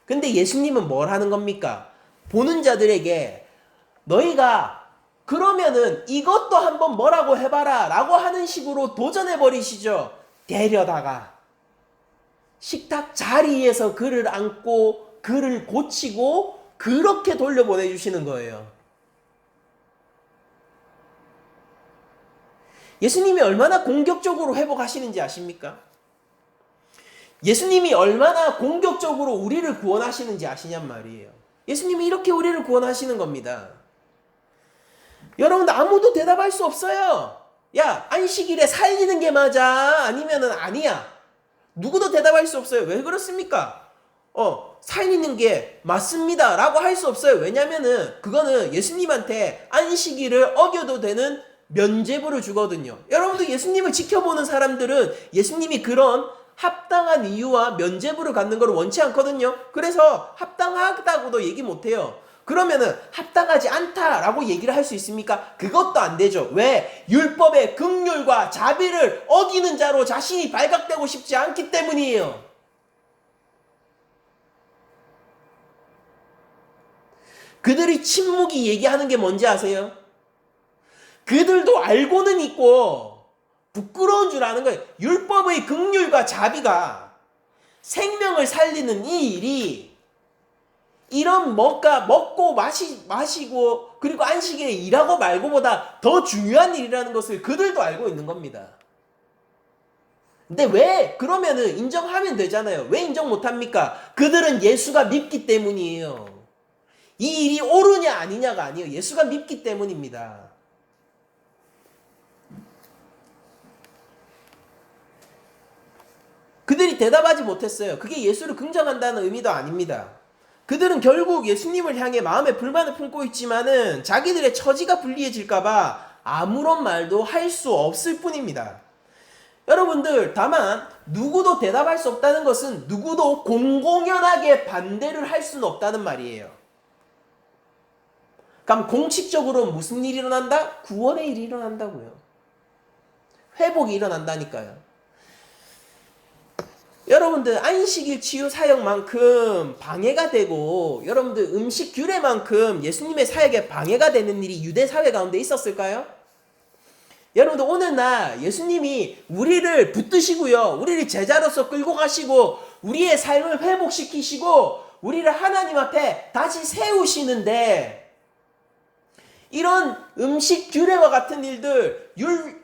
근데 예수님은 뭘 하는 겁니까? 보는 자들에게 너희가 그러면은 이것도 한번 뭐라고 해봐라 라고 하는 식으로 도전해버리시죠. 데려다가 식탁 자리에서 그를 안고 그를 고치고 그렇게 돌려보내주시는 거예요. 예수님이 얼마나 공격적으로 회복하시는지 아십니까? 예수님이 얼마나 공격적으로 우리를 구원하시는지 아시냔 말이에요. 예수님이 이렇게 우리를 구원하시는 겁니다. 여러분들 아무도 대답할 수 없어요. 야, 안식일에 살리는 게 맞아? 아니면은 아니야? 누구도 대답할 수 없어요. 왜 그렇습니까? 살리는 게 맞습니다 라고 할 수 없어요. 왜냐면은 그거는 예수님한테 안식일을 어겨도 되는 면죄부를 주거든요. 여러분들 예수님을 지켜보는 사람들은 예수님이 그런 합당한 이유와 면죄부를 갖는 걸 원치 않거든요. 그래서 합당하다고도 얘기 못해요. 그러면은 합당하지 않다라고 얘기를 할 수 있습니까? 그것도 안 되죠. 왜? 율법의 긍휼과 자비를 어기는 자로 자신이 발각되고 싶지 않기 때문이에요. 그들이 침묵이 얘기하는 게 뭔지 아세요? 그들도 알고는 있고 부끄러운 줄 아는 거예요. 율법의 긍휼과 자비가 생명을 살리는 이 일이 이런 먹고 마시고 그리고 안식일에 일하고 말고보다 더 중요한 일이라는 것을 그들도 알고 있는 겁니다. 근데 왜 그러면은 인정하면 되잖아요. 왜 인정 못합니까? 그들은 예수가 밉기 때문이에요. 이 일이 옳으냐 아니냐가 아니에요. 예수가 밉기 때문입니다. 그들이 대답하지 못했어요. 그게 예수를 긍정한다는 의미도 아닙니다. 그들은 결국 예수님을 향해 마음에 불만을 품고 있지만은 자기들의 처지가 불리해질까봐 아무런 말도 할 수 없을 뿐입니다. 여러분들, 다만 누구도 대답할 수 없다는 것은 누구도 공공연하게 반대를 할 수는 없다는 말이에요. 그럼 공식적으로 무슨 일이 일어난다? 구원의 일이 일어난다고요. 회복이 일어난다니까요. 여러분들 안식일 치유 사역만큼 방해가 되고 여러분들 음식 규례만큼 예수님의 사역에 방해가 되는 일이 유대 사회 가운데 있었을까요? 여러분들 오늘날 예수님이 우리를 붙드시고요. 우리를 제자로서 끌고 가시고 우리의 삶을 회복시키시고 우리를 하나님 앞에 다시 세우시는데 이런 음식 규례와 같은 일들,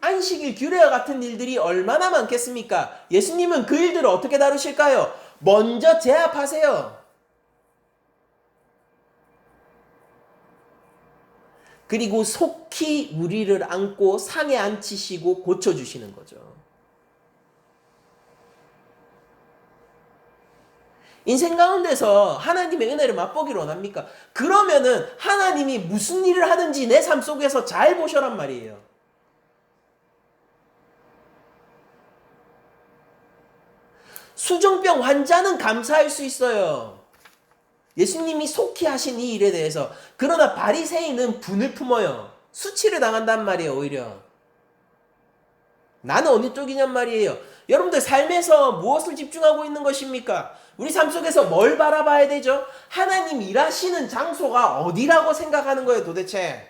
안식일 규례와 같은 일들이 얼마나 많겠습니까? 예수님은 그 일들을 어떻게 다루실까요? 먼저 제압하세요. 그리고 속히 우리를 안고 상에 앉히시고 고쳐주시는 거죠. 인생 가운데서 하나님의 은혜를 맛보기를 원합니까? 그러면은 하나님이 무슨 일을 하든지 내 삶 속에서 잘 보셔란 말이에요. 수정병 환자는 감사할 수 있어요. 예수님이 속히 하신 이 일에 대해서. 그러나 바리새인은 분을 품어요. 수치를 당한단 말이에요. 오히려. 나는 어느 쪽이냔 말이에요. 여러분들 삶에서 무엇을 집중하고 있는 것입니까? 우리 삶 속에서 뭘 바라봐야 되죠? 하나님 일하시는 장소가 어디라고 생각하는 거예요, 도대체?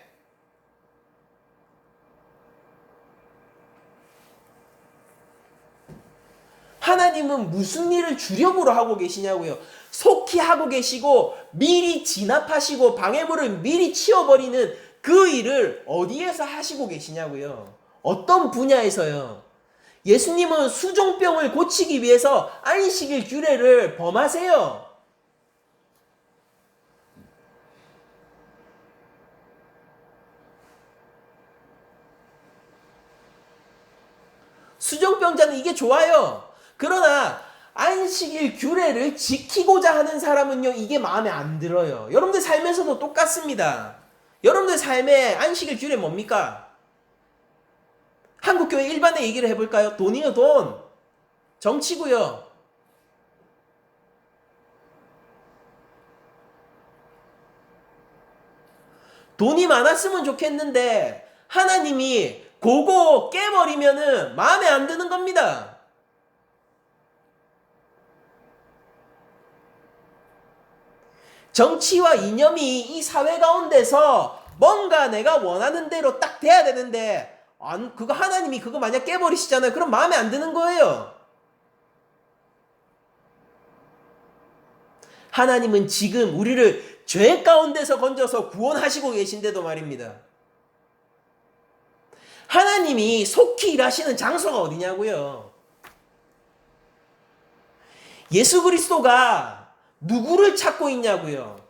하나님은 무슨 일을 주력으로 하고 계시냐고요? 속히 하고 계시고 미리 진압하시고 방해물을 미리 치워버리는 그 일을 어디에서 하시고 계시냐고요? 어떤 분야에서요? 예수님은 수종병을 고치기 위해서 안식일 규례를 범하세요. 수종병자는 이게 좋아요. 그러나 안식일 규례를 지키고자 하는 사람은요, 이게 마음에 안 들어요. 여러분들 삶에서도 똑같습니다. 여러분들 삶의 안식일 규례 뭡니까? 한국교회 일반의 얘기를 해볼까요? 돈이요, 돈. 정치고요. 돈이 많았으면 좋겠는데 하나님이 그거 깨버리면은 마음에 안 드는 겁니다. 정치와 이념이 이 사회 가운데서 뭔가 내가 원하는 대로 딱 돼야 되는데 그거 하나님이 그거 만약 깨버리시잖아요. 그럼 마음에 안 드는 거예요. 하나님은 지금 우리를 죄 가운데서 건져서 구원하시고 계신데도 말입니다. 하나님이 속히 일하시는 장소가 어디냐고요? 예수 그리스도가 누구를 찾고 있냐고요?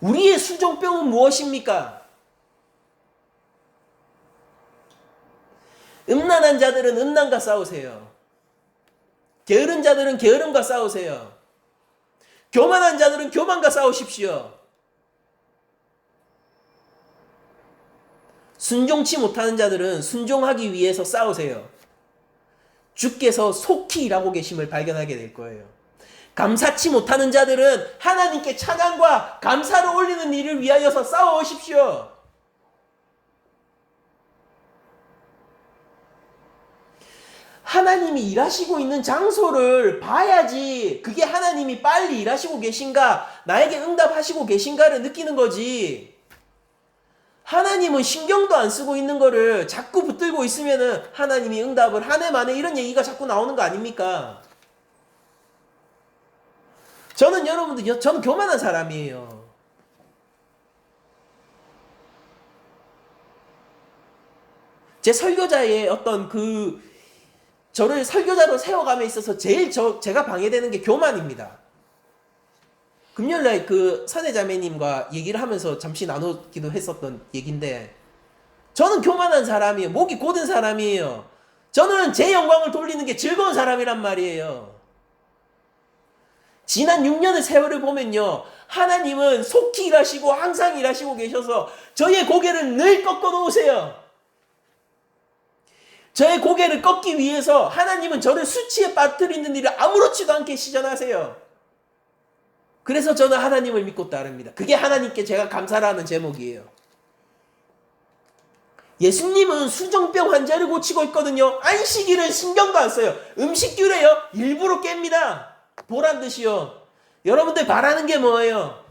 우리의 수종병은 무엇입니까? 음란한 자들은 음란과 싸우세요. 게으른 자들은 게으름과 싸우세요. 교만한 자들은 교만과 싸우십시오. 순종치 못하는 자들은 순종하기 위해서 싸우세요. 주께서 속히 일하고 계심을 발견하게 될 거예요. 감사치 못하는 자들은 하나님께 찬양과 감사를 올리는 일을 위하여서 싸워오십시오. 하나님이 일하시고 있는 장소를 봐야지 그게 하나님이 빨리 일하시고 계신가, 나에게 응답하시고 계신가를 느끼는 거지. 하나님은 신경도 안 쓰고 있는 거를 자꾸 붙들고 있으면은 하나님이 응답을 한 해 만에 이런 얘기가 자꾸 나오는 거 아닙니까? 저는 여러분들, 저는 교만한 사람이에요. 제 설교자의 어떤 저를 설교자로 세워감에 있어서 제일 제가 방해되는 게 교만입니다. 금요일날 선혜자매님과 얘기를 하면서 잠시 나누기도 했었던 얘기인데, 저는 교만한 사람이에요. 목이 곧은 사람이에요. 저는 제 영광을 돌리는 게 즐거운 사람이란 말이에요. 지난 6년의 세월을 보면요, 하나님은 속히 일하시고 항상 일하시고 계셔서 저의 고개를 늘 꺾어 놓으세요. 저의 고개를 꺾기 위해서 하나님은 저를 수치에 빠뜨리는 일을 아무렇지도 않게 시전하세요. 그래서 저는 하나님을 믿고 따릅니다. 그게 하나님께 제가 감사를 하는 제목이에요. 예수님은 수정병 환자를 고치고 있거든요. 안식일은 신경도 안 써요. 음식규래요. 일부러 깹니다. 보란 듯이요. 여러분들 바라는 게 뭐예요?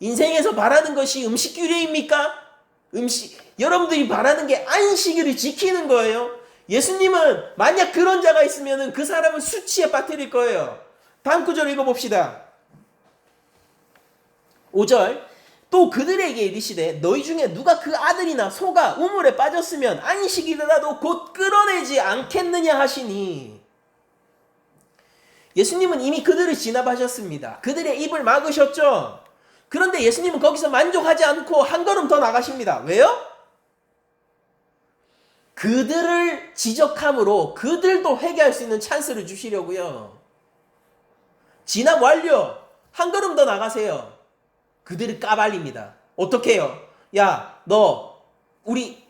인생에서 바라는 것이 음식규례입니까? 여러분들이 바라는 게 안식일을 지키는 거예요. 예수님은 만약 그런 자가 있으면 그 사람은 수치에 빠뜨릴 거예요. 다음 구절 읽어봅시다. 5절. 또 그들에게 이르시되 너희 중에 누가 그 아들이나 소가 우물에 빠졌으면 안식일이라도 곧 끌어내지 않겠느냐 하시니. 예수님은 이미 그들을 진압하셨습니다. 그들의 입을 막으셨죠. 그런데 예수님은 거기서 만족하지 않고 한 걸음 더 나가십니다. 왜요? 그들을 지적함으로 그들도 회개할 수 있는 찬스를 주시려고요. 진압 완료. 한 걸음 더 나가세요. 그들을 까발립니다. 어떻게 해요? 야, 너 우리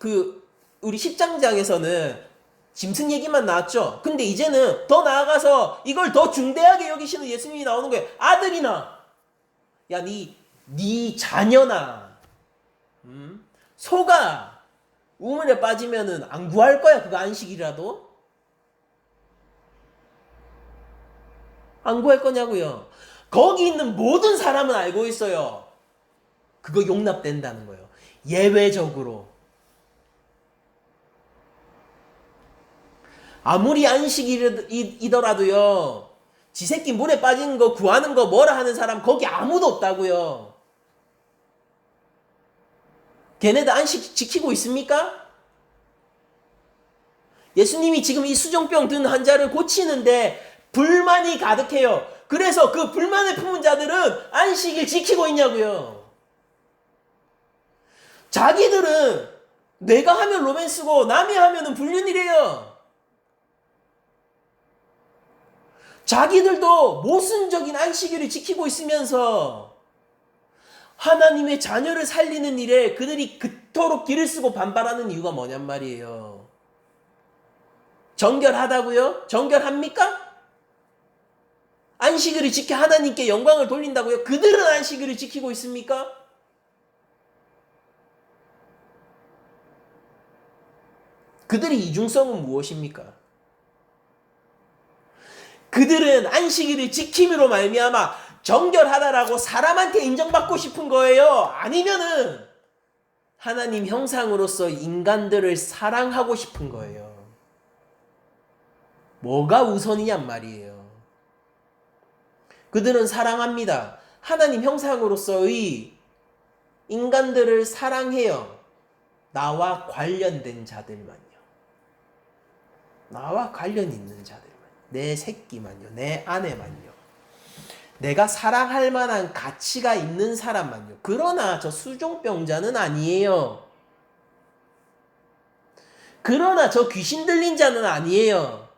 10장장에서는 짐승 얘기만 나왔죠? 근데 이제는 더 나아가서 이걸 더 중대하게 여기시는 예수님이 나오는 거예요. 아들이나, 야, 네 자녀나, 소가 우물에 빠지면은 안 구할 거야. 그거 안식이라도. 안 구할 거냐고요. 거기 있는 모든 사람은 알고 있어요. 그거 용납된다는 거예요. 예외적으로. 아무리 안식이더라도요. 지 새끼 물에 빠지는 거 구하는 거 뭐라 하는 사람 거기 아무도 없다고요. 걔네들 안식 지키고 있습니까? 예수님이 지금 이 수정병 든 환자를 고치는데 불만이 가득해요. 그래서 그 불만을 품은 자들은 안식일 지키고 있냐고요. 자기들은 내가 하면 로맨스고 남이 하면은 불륜이래요. 자기들도 모순적인 안식일을 지키고 있으면서 하나님의 자녀를 살리는 일에 그들이 그토록 길을 쓰고 반발하는 이유가 뭐냔 말이에요. 정결하다고요? 정결합니까? 안식일을 지켜 하나님께 영광을 돌린다고요? 그들은 안식일을 지키고 있습니까? 그들의 이중성은 무엇입니까? 그들은 안식일을 지킴으로 말미암아 정결하다라고 사람한테 인정받고 싶은 거예요. 아니면은 하나님 형상으로서 인간들을 사랑하고 싶은 거예요. 뭐가 우선이냔 말이에요. 그들은 사랑합니다. 하나님 형상으로서의 인간들을 사랑해요. 나와 관련된 자들만요. 나와 관련 있는 자들만. 내 새끼만요. 내 아내만요. 내가 사랑할 만한 가치가 있는 사람만요. 그러나 저 수종병자는 아니에요. 그러나 저 귀신 들린 자는 아니에요.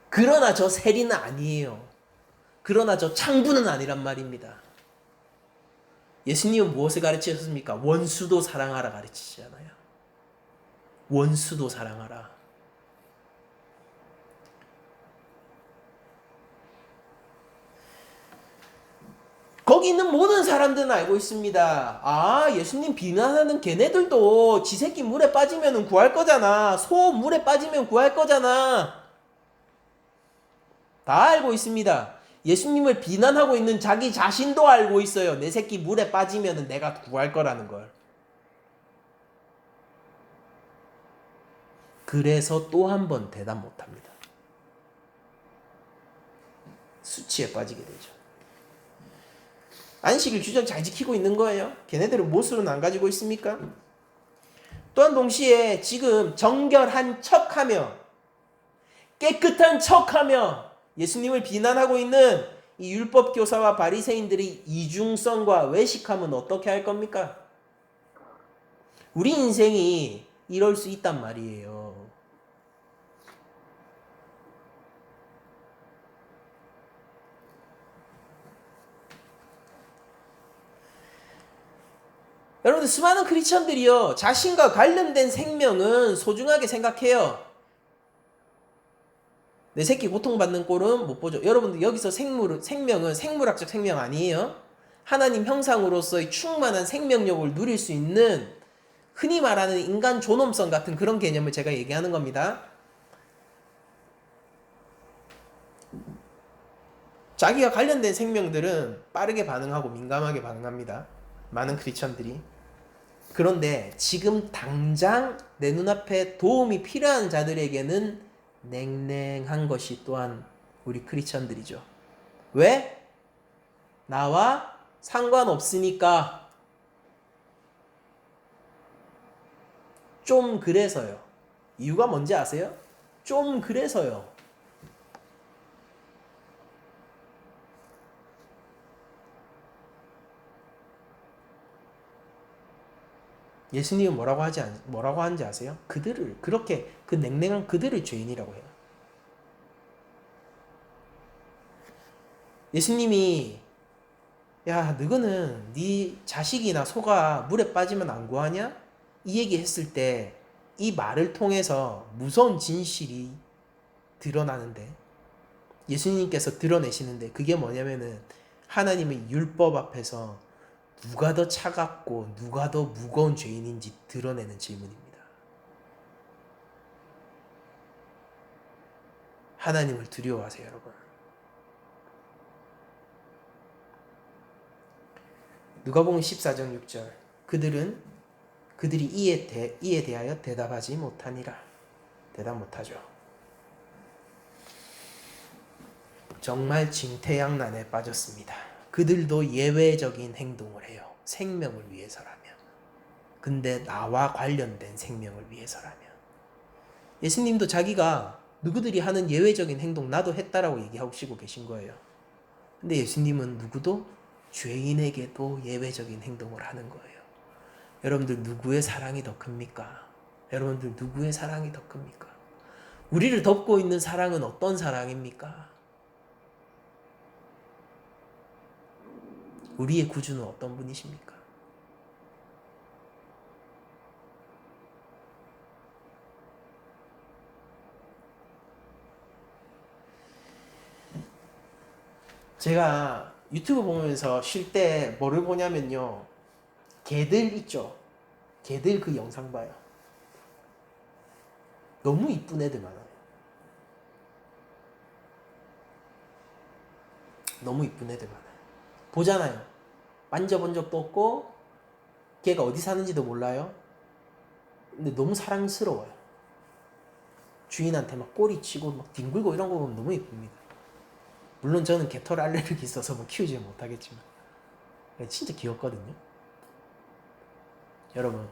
그러나 저 세리는 아니에요. 그러나 저 창부는 아니란 말입니다. 예수님은 무엇을 가르치셨습니까? 원수도 사랑하라 가르치시잖아요. 원수도 사랑하라. 거기 있는 모든 사람들은 알고 있습니다. 아, 예수님 비난하는 걔네들도 지 새끼 물에 빠지면 구할 거잖아. 소 물에 빠지면 구할 거잖아. 다 알고 있습니다. 예수님을 비난하고 있는 자기 자신도 알고 있어요. 내 새끼 물에 빠지면 내가 구할 거라는 걸. 그래서 또 한 번 대답 못합니다. 수치에 빠지게 되죠. 안식일 규정 잘 지키고 있는 거예요. 걔네들은 못으로는 안 가지고 있습니까? 또한 동시에 지금 정결한 척하며 깨끗한 척하며 예수님을 비난하고 있는 이 율법 교사와 바리새인들의 이중성과 외식함은 어떻게 할 겁니까? 우리 인생이 이럴 수 있단 말이에요. 여러분들 수많은 크리스천들이요 자신과 관련된 생명은 소중하게 생각해요. 내 새끼 고통받는 꼴은 못 보죠. 여러분들 여기서 생명은 생물학적 생명 아니에요. 하나님 형상으로서의 충만한 생명력을 누릴 수 있는 흔히 말하는 인간 존엄성 같은 그런 개념을 제가 얘기하는 겁니다. 자기가 관련된 생명들은 빠르게 반응하고 민감하게 반응합니다. 많은 크리스천들이. 그런데 지금 당장 내 눈앞에 도움이 필요한 자들에게는 냉랭한 것이 또한 우리 크리스천들이죠. 왜? 나와 상관없으니까. 좀 그래서요. 이유가 뭔지 아세요? 좀 그래서요. 예수님은 뭐라고 하는지 아세요? 그들을 그렇게 그 냉랭한 그들을 죄인이라고 해요. 예수님이 야 너희는 네 자식이나 소가 물에 빠지면 안 구하냐? 이 얘기했을 때 이 말을 통해서 무서운 진실이 드러나는데 예수님께서 드러내시는데 그게 뭐냐면은 하나님의 율법 앞에서 누가 더 차갑고 누가 더 무거운 죄인인지 드러내는 질문입니다. 하나님을 두려워하세요, 여러분. 누가복음 14장 6절 그들이 이에 대하여 대답하지 못하니라. 대답 못하죠. 정말 징태양난에 빠졌습니다. 그들도 예외적인 행동을 해요. 생명을 위해서라면. 근데 나와 관련된 생명을 위해서라면. 예수님도 자기가 누구들이 하는 예외적인 행동 나도 했다라고 얘기하시고 계신 거예요. 근데 예수님은 누구도 죄인에게도 예외적인 행동을 하는 거예요. 여러분들 누구의 사랑이 더 큽니까? 여러분들 누구의 사랑이 더 큽니까? 우리를 덮고 있는 사랑은 어떤 사랑입니까? 우리의 구주는 어떤 분이십니까? 제가 유튜브 보면서 쉴 때 뭐를 보냐면요. 개들 있죠. 개들 그 영상 봐요. 너무 이쁜 애들 많아요. 너무 이쁜 애들 많아요. 보잖아요. 만져본 적도 없고 걔가 어디 사는지도 몰라요. 근데 너무 사랑스러워요. 주인한테 막 꼬리치고 막 뒹굴고 이런 거 보면 너무 이쁩니다. 물론 저는 개털 알레르기 있어서 뭐 키우지 못하겠지만 진짜 귀엽거든요. 여러분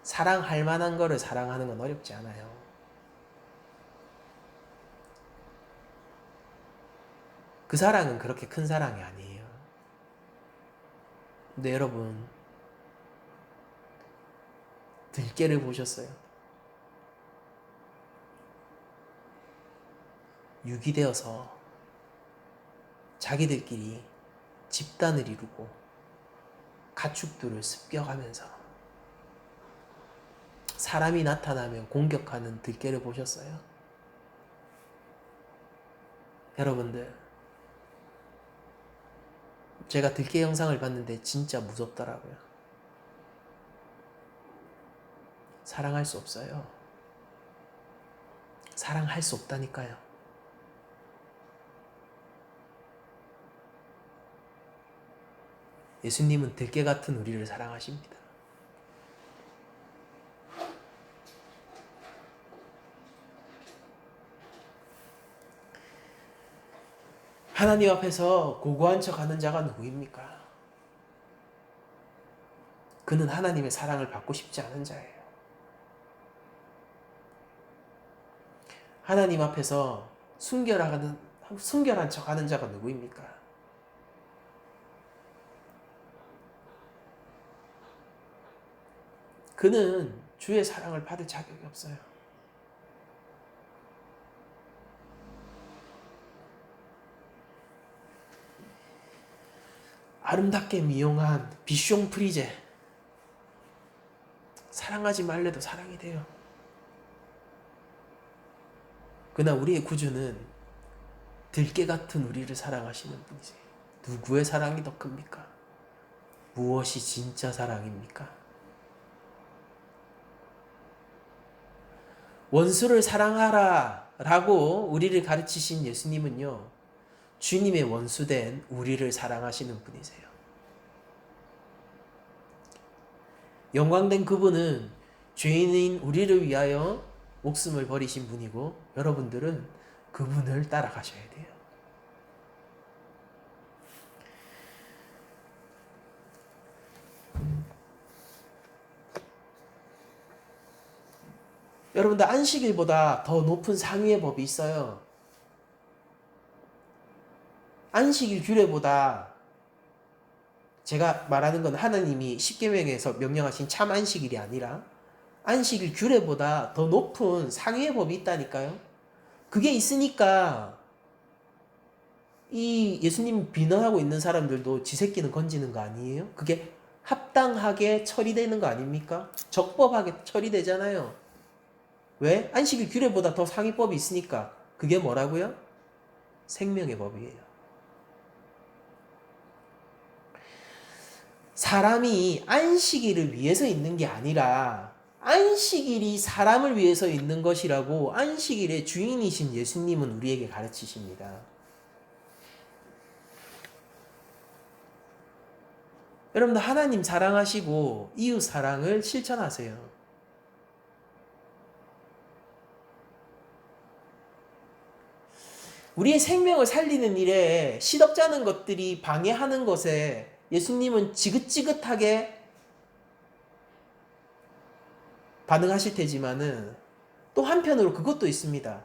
사랑할 만한 거를 사랑하는 건 어렵지 않아요. 그 사랑은 그렇게 큰 사랑이 아니에요. 근데 여러분 들깨를 보셨어요? 유기되어서 자기들끼리 집단을 이루고 가축들을 습격하면서 사람이 나타나면 공격하는 들깨를 보셨어요? 여러분들 제가 들깨 영상을 봤는데 진짜 무섭더라고요. 사랑할 수 없어요. 사랑할 수 없다니까요. 예수님은 들깨 같은 우리를 사랑하십니다. 하나님 앞에서 고고한 척하는 자가 누구입니까? 그는 하나님의 사랑을 받고 싶지 않은 자예요. 하나님 앞에서 순결한 척하는 자가 누구입니까? 그는 주의 사랑을 받을 자격이 없어요. 아름답게 미용한 비숑 프리제, 사랑하지 말래도 사랑이 돼요. 그러나 우리의 구주는 들깨 같은 우리를 사랑하시는 분이세요. 누구의 사랑이 더 큽니까? 무엇이 진짜 사랑입니까? 원수를 사랑하라 라고 우리를 가르치신 예수님은요, 주님의 원수된 우리를 사랑하시는 분이세요. 영광된 그분은 죄인인 우리를 위하여 목숨을 버리신 분이고, 여러분들은 그분을 따라가셔야 돼요. 여러분들, 안식일보다 더 높은 상위의 법이 있어요. 안식일 규례보다, 제가 말하는 건 하나님이 십계명에서 명령하신 참 안식일이 아니라 안식일 규례보다 더 높은 상위의 법이 있다니까요. 그게 있으니까 이 예수님 비난하고 있는 사람들도 지 새끼는 건지는 거 아니에요? 그게 합당하게 처리되는 거 아닙니까? 적법하게 처리되잖아요. 왜? 안식일 규례보다 더 상위법이 있으니까. 그게 뭐라고요? 생명의 법이에요. 사람이 안식일을 위해서 있는 게 아니라 안식일이 사람을 위해서 있는 것이라고 안식일의 주인이신 예수님은 우리에게 가르치십니다. 여러분들, 하나님 사랑하시고 이웃 사랑을 실천하세요. 우리의 생명을 살리는 일에 시덥잖은 것들이 방해하는 것에 예수님은 지긋지긋하게 반응하실 테지만은 또 한편으로 그것도 있습니다.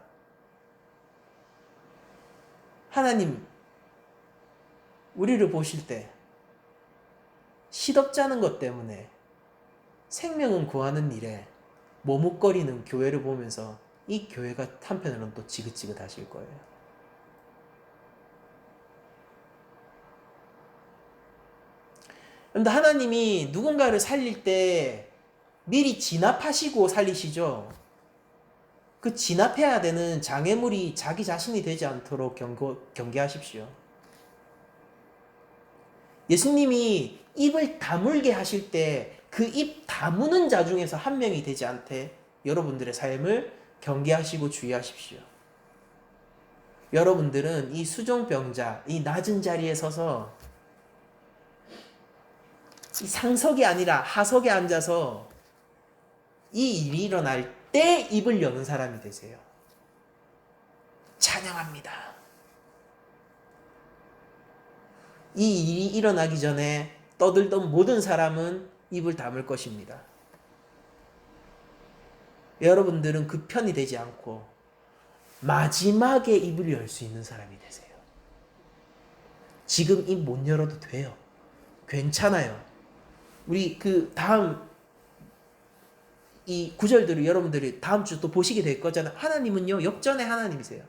하나님, 우리를 보실 때 시덥잖은 것 때문에 생명은 구하는 일에 머뭇거리는 교회를 보면서 이 교회가 한편으로는 또 지긋지긋하실 거예요. 그런데 하나님이 누군가를 살릴 때 미리 진압하시고 살리시죠. 그 진압해야 되는 장애물이 자기 자신이 되지 않도록 경계하십시오. 예수님이 입을 다물게 하실 때 그 입 다무는 자 중에서 한 명이 되지 않게 여러분들의 삶을 경계하시고 주의하십시오. 여러분들은 이 수종병자, 이 낮은 자리에 서서 이 상석이 아니라 하석에 앉아서 이 일이 일어날 때 입을 여는 사람이 되세요. 찬양합니다. 이 일이 일어나기 전에 떠들던 모든 사람은 입을 다물 것입니다. 여러분들은 그 편이 되지 않고 마지막에 입을 열 수 있는 사람이 되세요. 지금 입 못 열어도 돼요. 괜찮아요. 우리 그 다음 이 구절들을 여러분들이 다음 주 또 보시게 될 거잖아요. 하나님은요, 역전의 하나님이세요.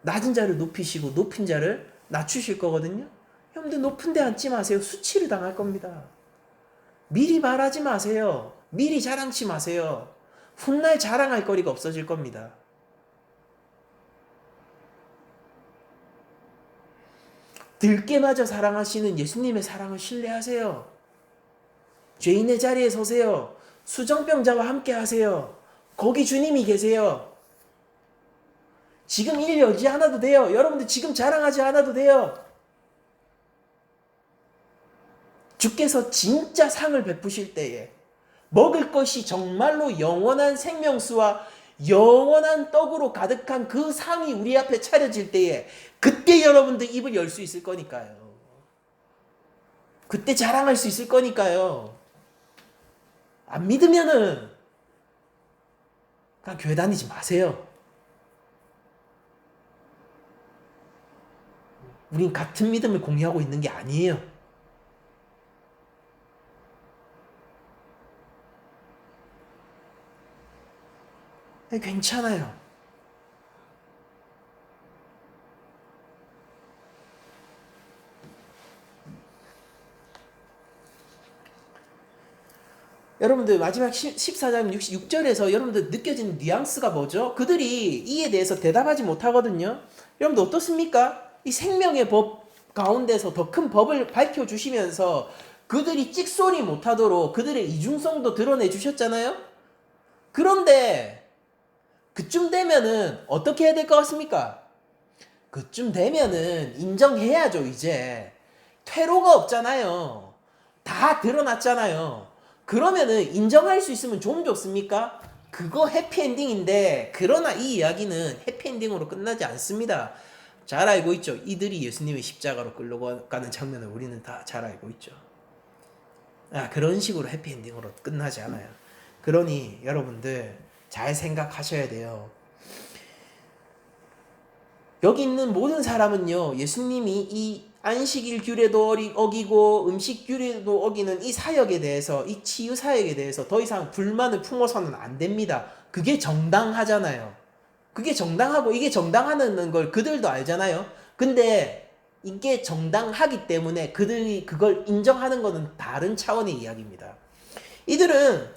낮은 자를 높이시고 높은 자를 낮추실 거거든요. 여러분들, 높은 데 앉지 마세요. 수치를 당할 겁니다. 미리 말하지 마세요. 미리 자랑치 마세요. 훗날 자랑할 거리가 없어질 겁니다. 들깨마저 사랑하시는 예수님의 사랑을 신뢰하세요. 죄인의 자리에 서세요. 수정병자와 함께 하세요. 거기 주님이 계세요. 지금 일 열지 않아도 돼요. 여러분들 지금 자랑하지 않아도 돼요. 주께서 진짜 상을 베푸실 때에 먹을 것이 정말로 영원한 생명수와 영원한 떡으로 가득한 그 상이 우리 앞에 차려질 때에 그때 여러분들 입을 열 수 있을 거니까요. 그때 자랑할 수 있을 거니까요. 안 믿으면은 그냥 교회 다니지 마세요. 우린 같은 믿음을 공유하고 있는 게 아니에요. 괜찮아요. 여러분들 마지막 14장 66절에서 여러분들 느껴지는 뉘앙스가 뭐죠? 그들이 이에 대해서 대답하지 못하거든요. 여러분들 어떻습니까? 이 생명의 법 가운데서 더 큰 법을 밝혀주시면서 그들이 찍소리 못하도록 그들의 이중성도 드러내 주셨잖아요. 그런데 그쯤 되면은 어떻게 해야 될 것 같습니까? 그쯤 되면은 인정해야죠. 이제 퇴로가 없잖아요. 다 드러났잖아요. 그러면은 인정할 수 있으면 좀 좋습니까? 그거 해피엔딩인데, 그러나 이 이야기는 해피엔딩으로 끝나지 않습니다. 잘 알고 있죠. 이들이 예수님의 십자가로 끌려가는 장면을 우리는 다 잘 알고 있죠. 그런 식으로 해피엔딩으로 끝나지 않아요. 그러니 여러분들 잘 생각하셔야 돼요. 여기 있는 모든 사람은요, 예수님이 이 안식일 규례도 어기고 음식 규례도 어기는 이 사역에 대해서, 이 치유 사역에 대해서 더 이상 불만을 품어서는 안 됩니다. 그게 정당하잖아요. 그게 정당하고 이게 정당하는 걸 그들도 알잖아요. 근데 이게 정당하기 때문에 그들이 그걸 인정하는 것은 다른 차원의 이야기입니다. 이들은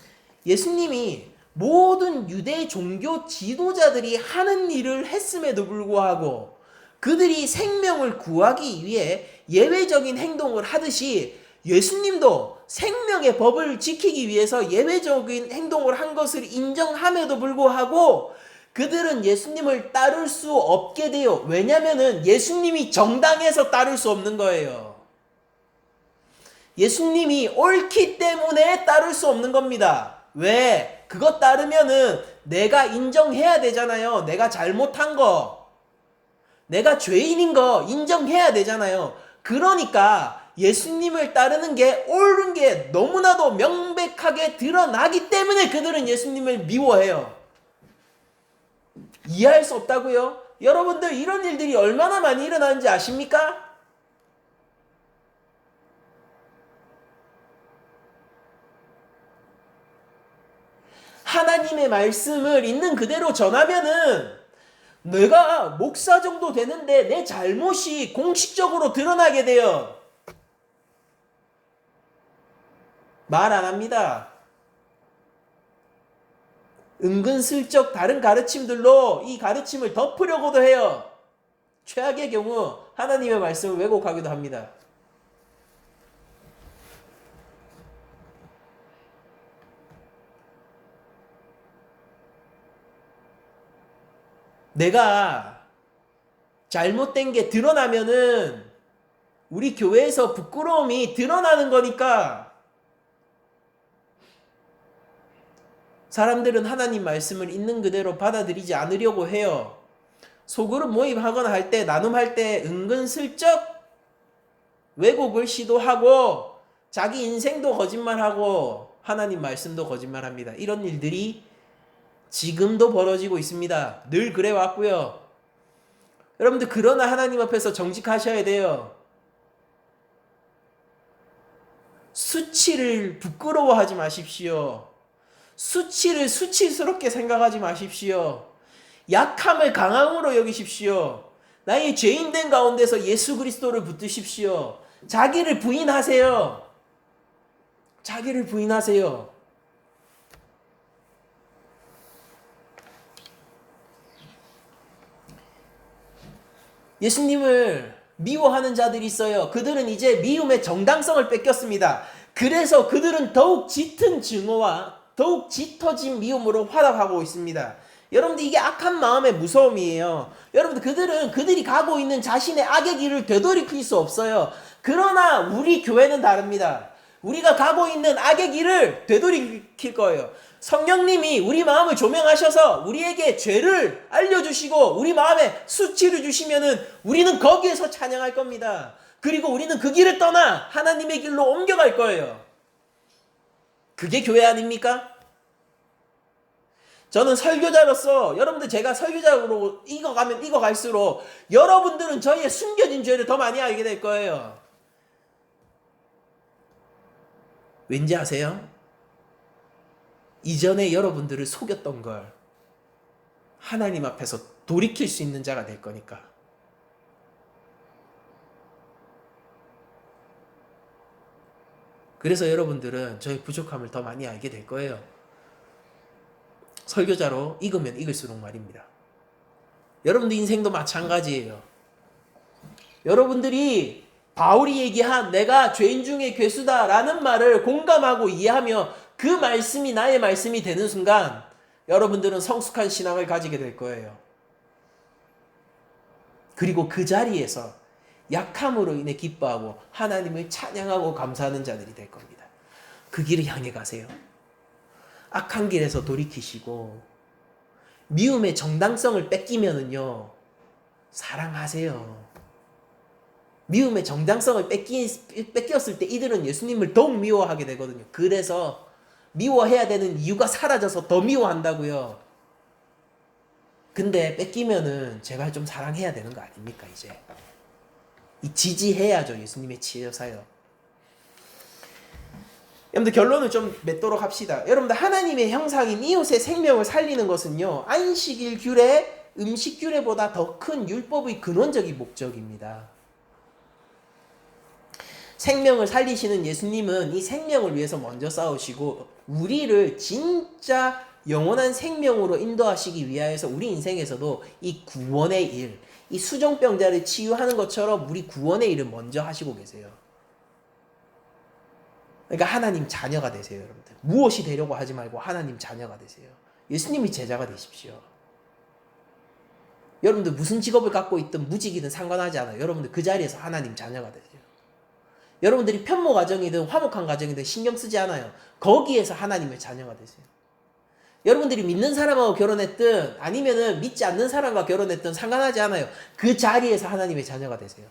예수님이 모든 유대 종교 지도자들이 하는 일을 했음에도 불구하고 그들이 생명을 구하기 위해 예외적인 행동을 하듯이 예수님도 생명의 법을 지키기 위해서 예외적인 행동을 한 것을 인정함에도 불구하고 그들은 예수님을 따를 수 없게 돼요. 왜냐면은 예수님이 정당해서 따를 수 없는 거예요. 예수님이 옳기 때문에 따를 수 없는 겁니다. 왜? 그거 따르면은 내가 인정해야 되잖아요. 내가 잘못한 거, 내가 죄인인 거 인정해야 되잖아요. 그러니까 예수님을 따르는 게 옳은 게 너무나도 명백하게 드러나기 때문에 그들은 예수님을 미워해요. 이해할 수 없다고요? 여러분들 이런 일들이 얼마나 많이 일어나는지 아십니까? 하나님의 말씀을 있는 그대로 전하면은 내가 목사 정도 되는데 내 잘못이 공식적으로 드러나게 돼요. 말 안 합니다. 은근슬쩍 다른 가르침들로 이 가르침을 덮으려고도 해요. 최악의 경우 하나님의 말씀을 왜곡하기도 합니다. 내가 잘못된 게 드러나면은 우리 교회에서 부끄러움이 드러나는 거니까 사람들은 하나님 말씀을 있는 그대로 받아들이지 않으려고 해요. 소그룹 모임하거나 할 때, 나눔할 때 은근슬쩍 왜곡을 시도하고 자기 인생도 거짓말하고 하나님 말씀도 거짓말합니다. 이런 일들이 지금도 벌어지고 있습니다. 늘 그래 왔고요. 여러분들 그러나 하나님 앞에서 정직하셔야 돼요. 수치를 부끄러워하지 마십시오. 수치를 수치스럽게 생각하지 마십시오. 약함을 강함으로 여기십시오. 나의 죄인된 가운데서 예수 그리스도를 붙드십시오. 자기를 부인하세요. 자기를 부인하세요. 예수님을 미워하는 자들이 있어요. 그들은 이제 미움의 정당성을 뺏겼습니다. 그래서 그들은 더욱 짙은 증오와 더욱 짙어진 미움으로 화답하고 있습니다. 여러분들 이게 악한 마음의 무서움이에요. 여러분들 그들이 가고 있는 자신의 악의 길을 되돌이킬 수 없어요. 그러나 우리 교회는 다릅니다. 우리가 가고 있는 악의 길을 되돌이킬 거예요. 성령님이 우리 마음을 조명하셔서 우리에게 죄를 알려주시고 우리 마음에 수치를 주시면은 우리는 거기에서 찬양할 겁니다. 그리고 우리는 그 길을 떠나 하나님의 길로 옮겨갈 거예요. 그게 교회 아닙니까? 저는 설교자로서 여러분들 제가 설교자로 익어가면 익어갈수록 여러분들은 저희의 숨겨진 죄를 더 많이 알게 될 거예요. 왠지 아세요? 이전에 여러분들을 속였던 걸 하나님 앞에서 돌이킬 수 있는 자가 될 거니까. 그래서 여러분들은 저의 부족함을 더 많이 알게 될 거예요. 설교자로 익으면 익을수록 말입니다. 여러분들 인생도 마찬가지예요. 여러분들이 바울이 얘기한 내가 죄인 중에 괴수다라는 말을 공감하고 이해하며 그 말씀이 나의 말씀이 되는 순간 여러분들은 성숙한 신앙을 가지게 될 거예요. 그리고 그 자리에서 약함으로 인해 기뻐하고 하나님을 찬양하고 감사하는 자들이 될 겁니다. 그 길을 향해 가세요. 악한 길에서 돌이키시고 미움의 정당성을 뺏기면은요 사랑하세요. 미움의 정당성을 뺏겼을 때 이들은 예수님을 더욱 미워하게 되거든요. 그래서 미워해야 되는 이유가 사라져서 더 미워한다고요. 근데 뺏기면은 제발 좀 사랑해야 되는 거 아닙니까 이제. 지지해야죠. 예수님의 치여서요. 여러분들 결론을 좀 맺도록 합시다. 여러분들 하나님의 형상인 이웃의 생명을 살리는 것은요 안식일 규례, 음식 규례보다 더 큰 율법의 근원적인 목적입니다. 생명을 살리시는 예수님은 이 생명을 위해서 먼저 싸우시고 우리를 진짜 영원한 생명으로 인도하시기 위하여서 우리 인생에서도 이 구원의 일, 이 수정병자를 치유하는 것처럼 우리 구원의 일을 먼저 하시고 계세요. 그러니까 하나님 자녀가 되세요, 여러분들. 무엇이 되려고 하지 말고 하나님 자녀가 되세요. 예수님이 제자가 되십시오. 여러분들 무슨 직업을 갖고 있든 무직이든 상관하지 않아요. 여러분들 그 자리에서 하나님 자녀가 되세요. 여러분들이 편모 가정이든 화목한 가정이든 신경 쓰지 않아요. 거기에서 하나님의 자녀가 되세요. 여러분들이 믿는 사람하고 결혼했든 아니면은 믿지 않는 사람과 결혼했든 상관하지 않아요. 그 자리에서 하나님의 자녀가 되세요.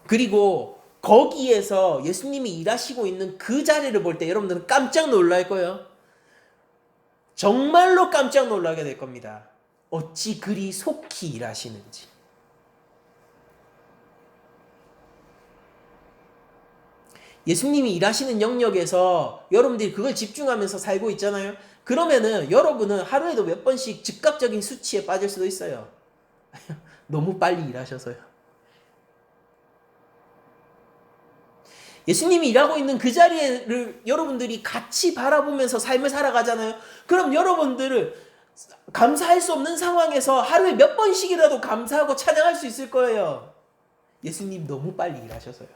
그리고 거기에서 예수님이 일하시고 있는 그 자리를 볼 때 여러분들은 깜짝 놀랄 거예요. 정말로 깜짝 놀라게 될 겁니다. 어찌 그리 속히 일하시는지. 예수님이 일하시는 영역에서 여러분들이 그걸 집중하면서 살고 있잖아요. 그러면은 여러분은 하루에도 몇 번씩 즉각적인 수치에 빠질 수도 있어요. 너무 빨리 일하셔서요. 예수님이 일하고 있는 그 자리를 여러분들이 같이 바라보면서 삶을 살아가잖아요. 그럼 여러분들을 감사할 수 없는 상황에서 하루에 몇 번씩이라도 감사하고 찬양할 수 있을 거예요. 예수님 너무 빨리 일하셔서요.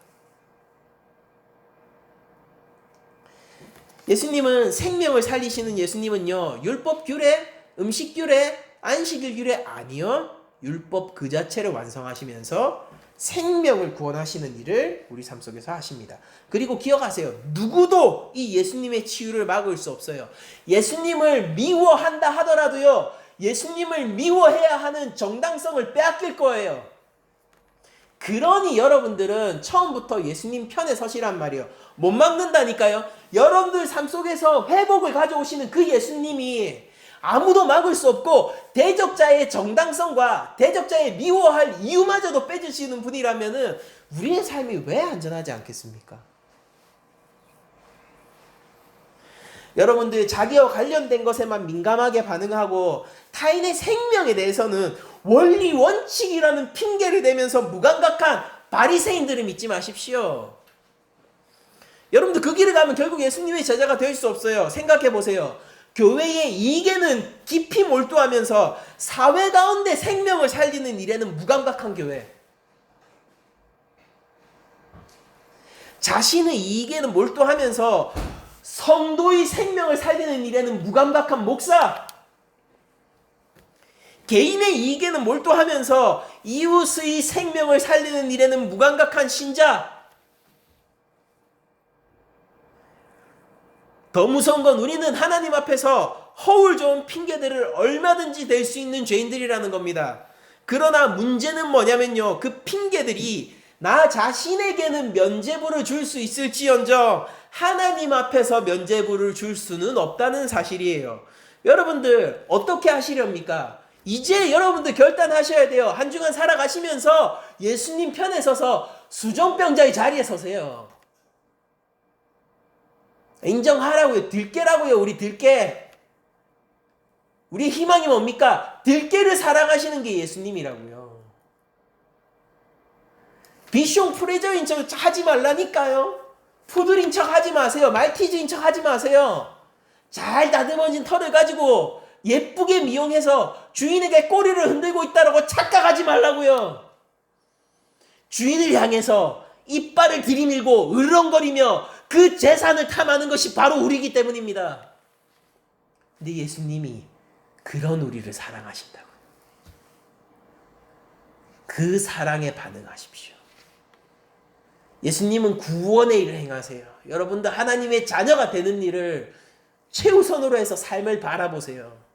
예수님은 생명을 살리시는 예수님은요. 율법 규례, 음식 규례, 안식일 규례 아니요. 율법 그 자체를 완성하시면서 생명을 구원하시는 일을 우리 삶 속에서 하십니다. 그리고 기억하세요. 누구도 이 예수님의 치유를 막을 수 없어요. 예수님을 미워한다 하더라도요. 예수님을 미워해야 하는 정당성을 빼앗길 거예요. 그러니 여러분들은 처음부터 예수님 편에 서시란 말이에요. 못 막는다니까요. 여러분들 삶 속에서 회복을 가져오시는 그 예수님이 아무도 막을 수 없고 대적자의 정당성과 대적자의 미워할 이유마저도 빼주시는 분이라면은 우리의 삶이 왜 안전하지 않겠습니까? 여러분들 자기와 관련된 것에만 민감하게 반응하고 타인의 생명에 대해서는 원리 원칙이라는 핑계를 대면서 무감각한 바리새인들을 믿지 마십시오. 여러분들 그 길을 가면 결국 예수님의 제자가 될 수 없어요. 생각해 보세요. 교회의 이익에는 깊이 몰두하면서 사회 가운데 생명을 살리는 일에는 무감각한 교회. 자신의 이익에는 몰두하면서 성도의 생명을 살리는 일에는 무감각한 목사. 개인의 이익에는 몰두하면서 이웃의 생명을 살리는 일에는 무감각한 신자. 더 무서운 건 우리는 하나님 앞에서 허울 좋은 핑계들을 얼마든지 댈 수 있는 죄인들이라는 겁니다. 그러나 문제는 뭐냐면요, 그 핑계들이 나 자신에게는 면죄부를 줄 수 있을지언정 하나님 앞에서 면죄부를 줄 수는 없다는 사실이에요. 여러분들 어떻게 하시렵니까? 이제 여러분들 결단하셔야 돼요. 한 주간 살아가시면서 예수님 편에 서서 수종병자의 자리에 서세요. 인정하라고요. 들깨라고요. 우리 들깨. 우리 희망이 뭡니까? 들깨를 사랑하시는 게 예수님이라고요. 비숑 프레저인 척 하지 말라니까요. 푸들인 척 하지 마세요. 말티즈인 척 하지 마세요. 잘 다듬어진 털을 가지고 예쁘게 미용해서 주인에게 꼬리를 흔들고 있다라고 착각하지 말라고요. 주인을 향해서 이빨을 들이밀고 으렁거리며 그 재산을 탐하는 것이 바로 우리이기 때문입니다. 근데 예수님이 그런 우리를 사랑하신다고. 그 사랑에 반응하십시오. 예수님은 구원의 일을 행하세요. 여러분들 하나님의 자녀가 되는 일을 최우선으로 해서 삶을 바라보세요.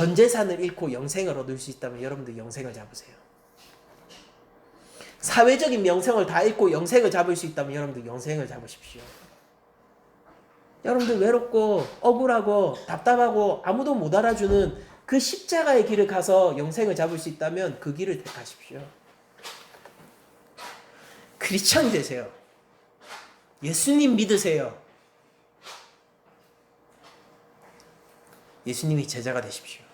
전 재산을 잃고 영생을 얻을 수 있다면 여러분들 영생을 잡으세요. 사회적인 명성을 다 잃고 영생을 잡을 수 있다면 여러분들 영생을 잡으십시오. 여러분들 외롭고 억울하고 답답하고 아무도 못 알아주는 그 십자가의 길을 가서 영생을 잡을 수 있다면 그 길을 택하십시오. 크리스찬이 되세요. 예수님 믿으세요. 예수님이 제자가 되십시오.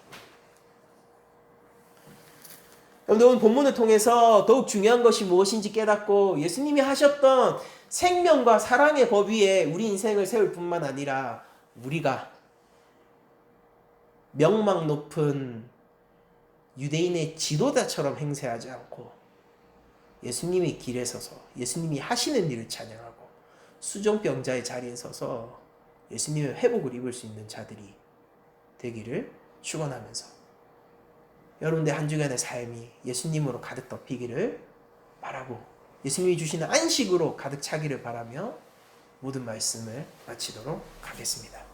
여러분, 오늘 본문을 통해서 더욱 중요한 것이 무엇인지 깨닫고 예수님이 하셨던 생명과 사랑의 법 위에 우리 인생을 세울 뿐만 아니라 우리가 명망 높은 유대인의 지도자처럼 행세하지 않고 예수님의 길에 서서 예수님이 하시는 일을 찬양하고 수종병자의 자리에 서서 예수님의 회복을 입을 수 있는 자들이 되기를 축원하면서 여러분들 한 주간의 삶이 예수님으로 가득 덮이기를 바라고 예수님이 주시는 안식으로 가득 차기를 바라며 모든 말씀을 마치도록 하겠습니다.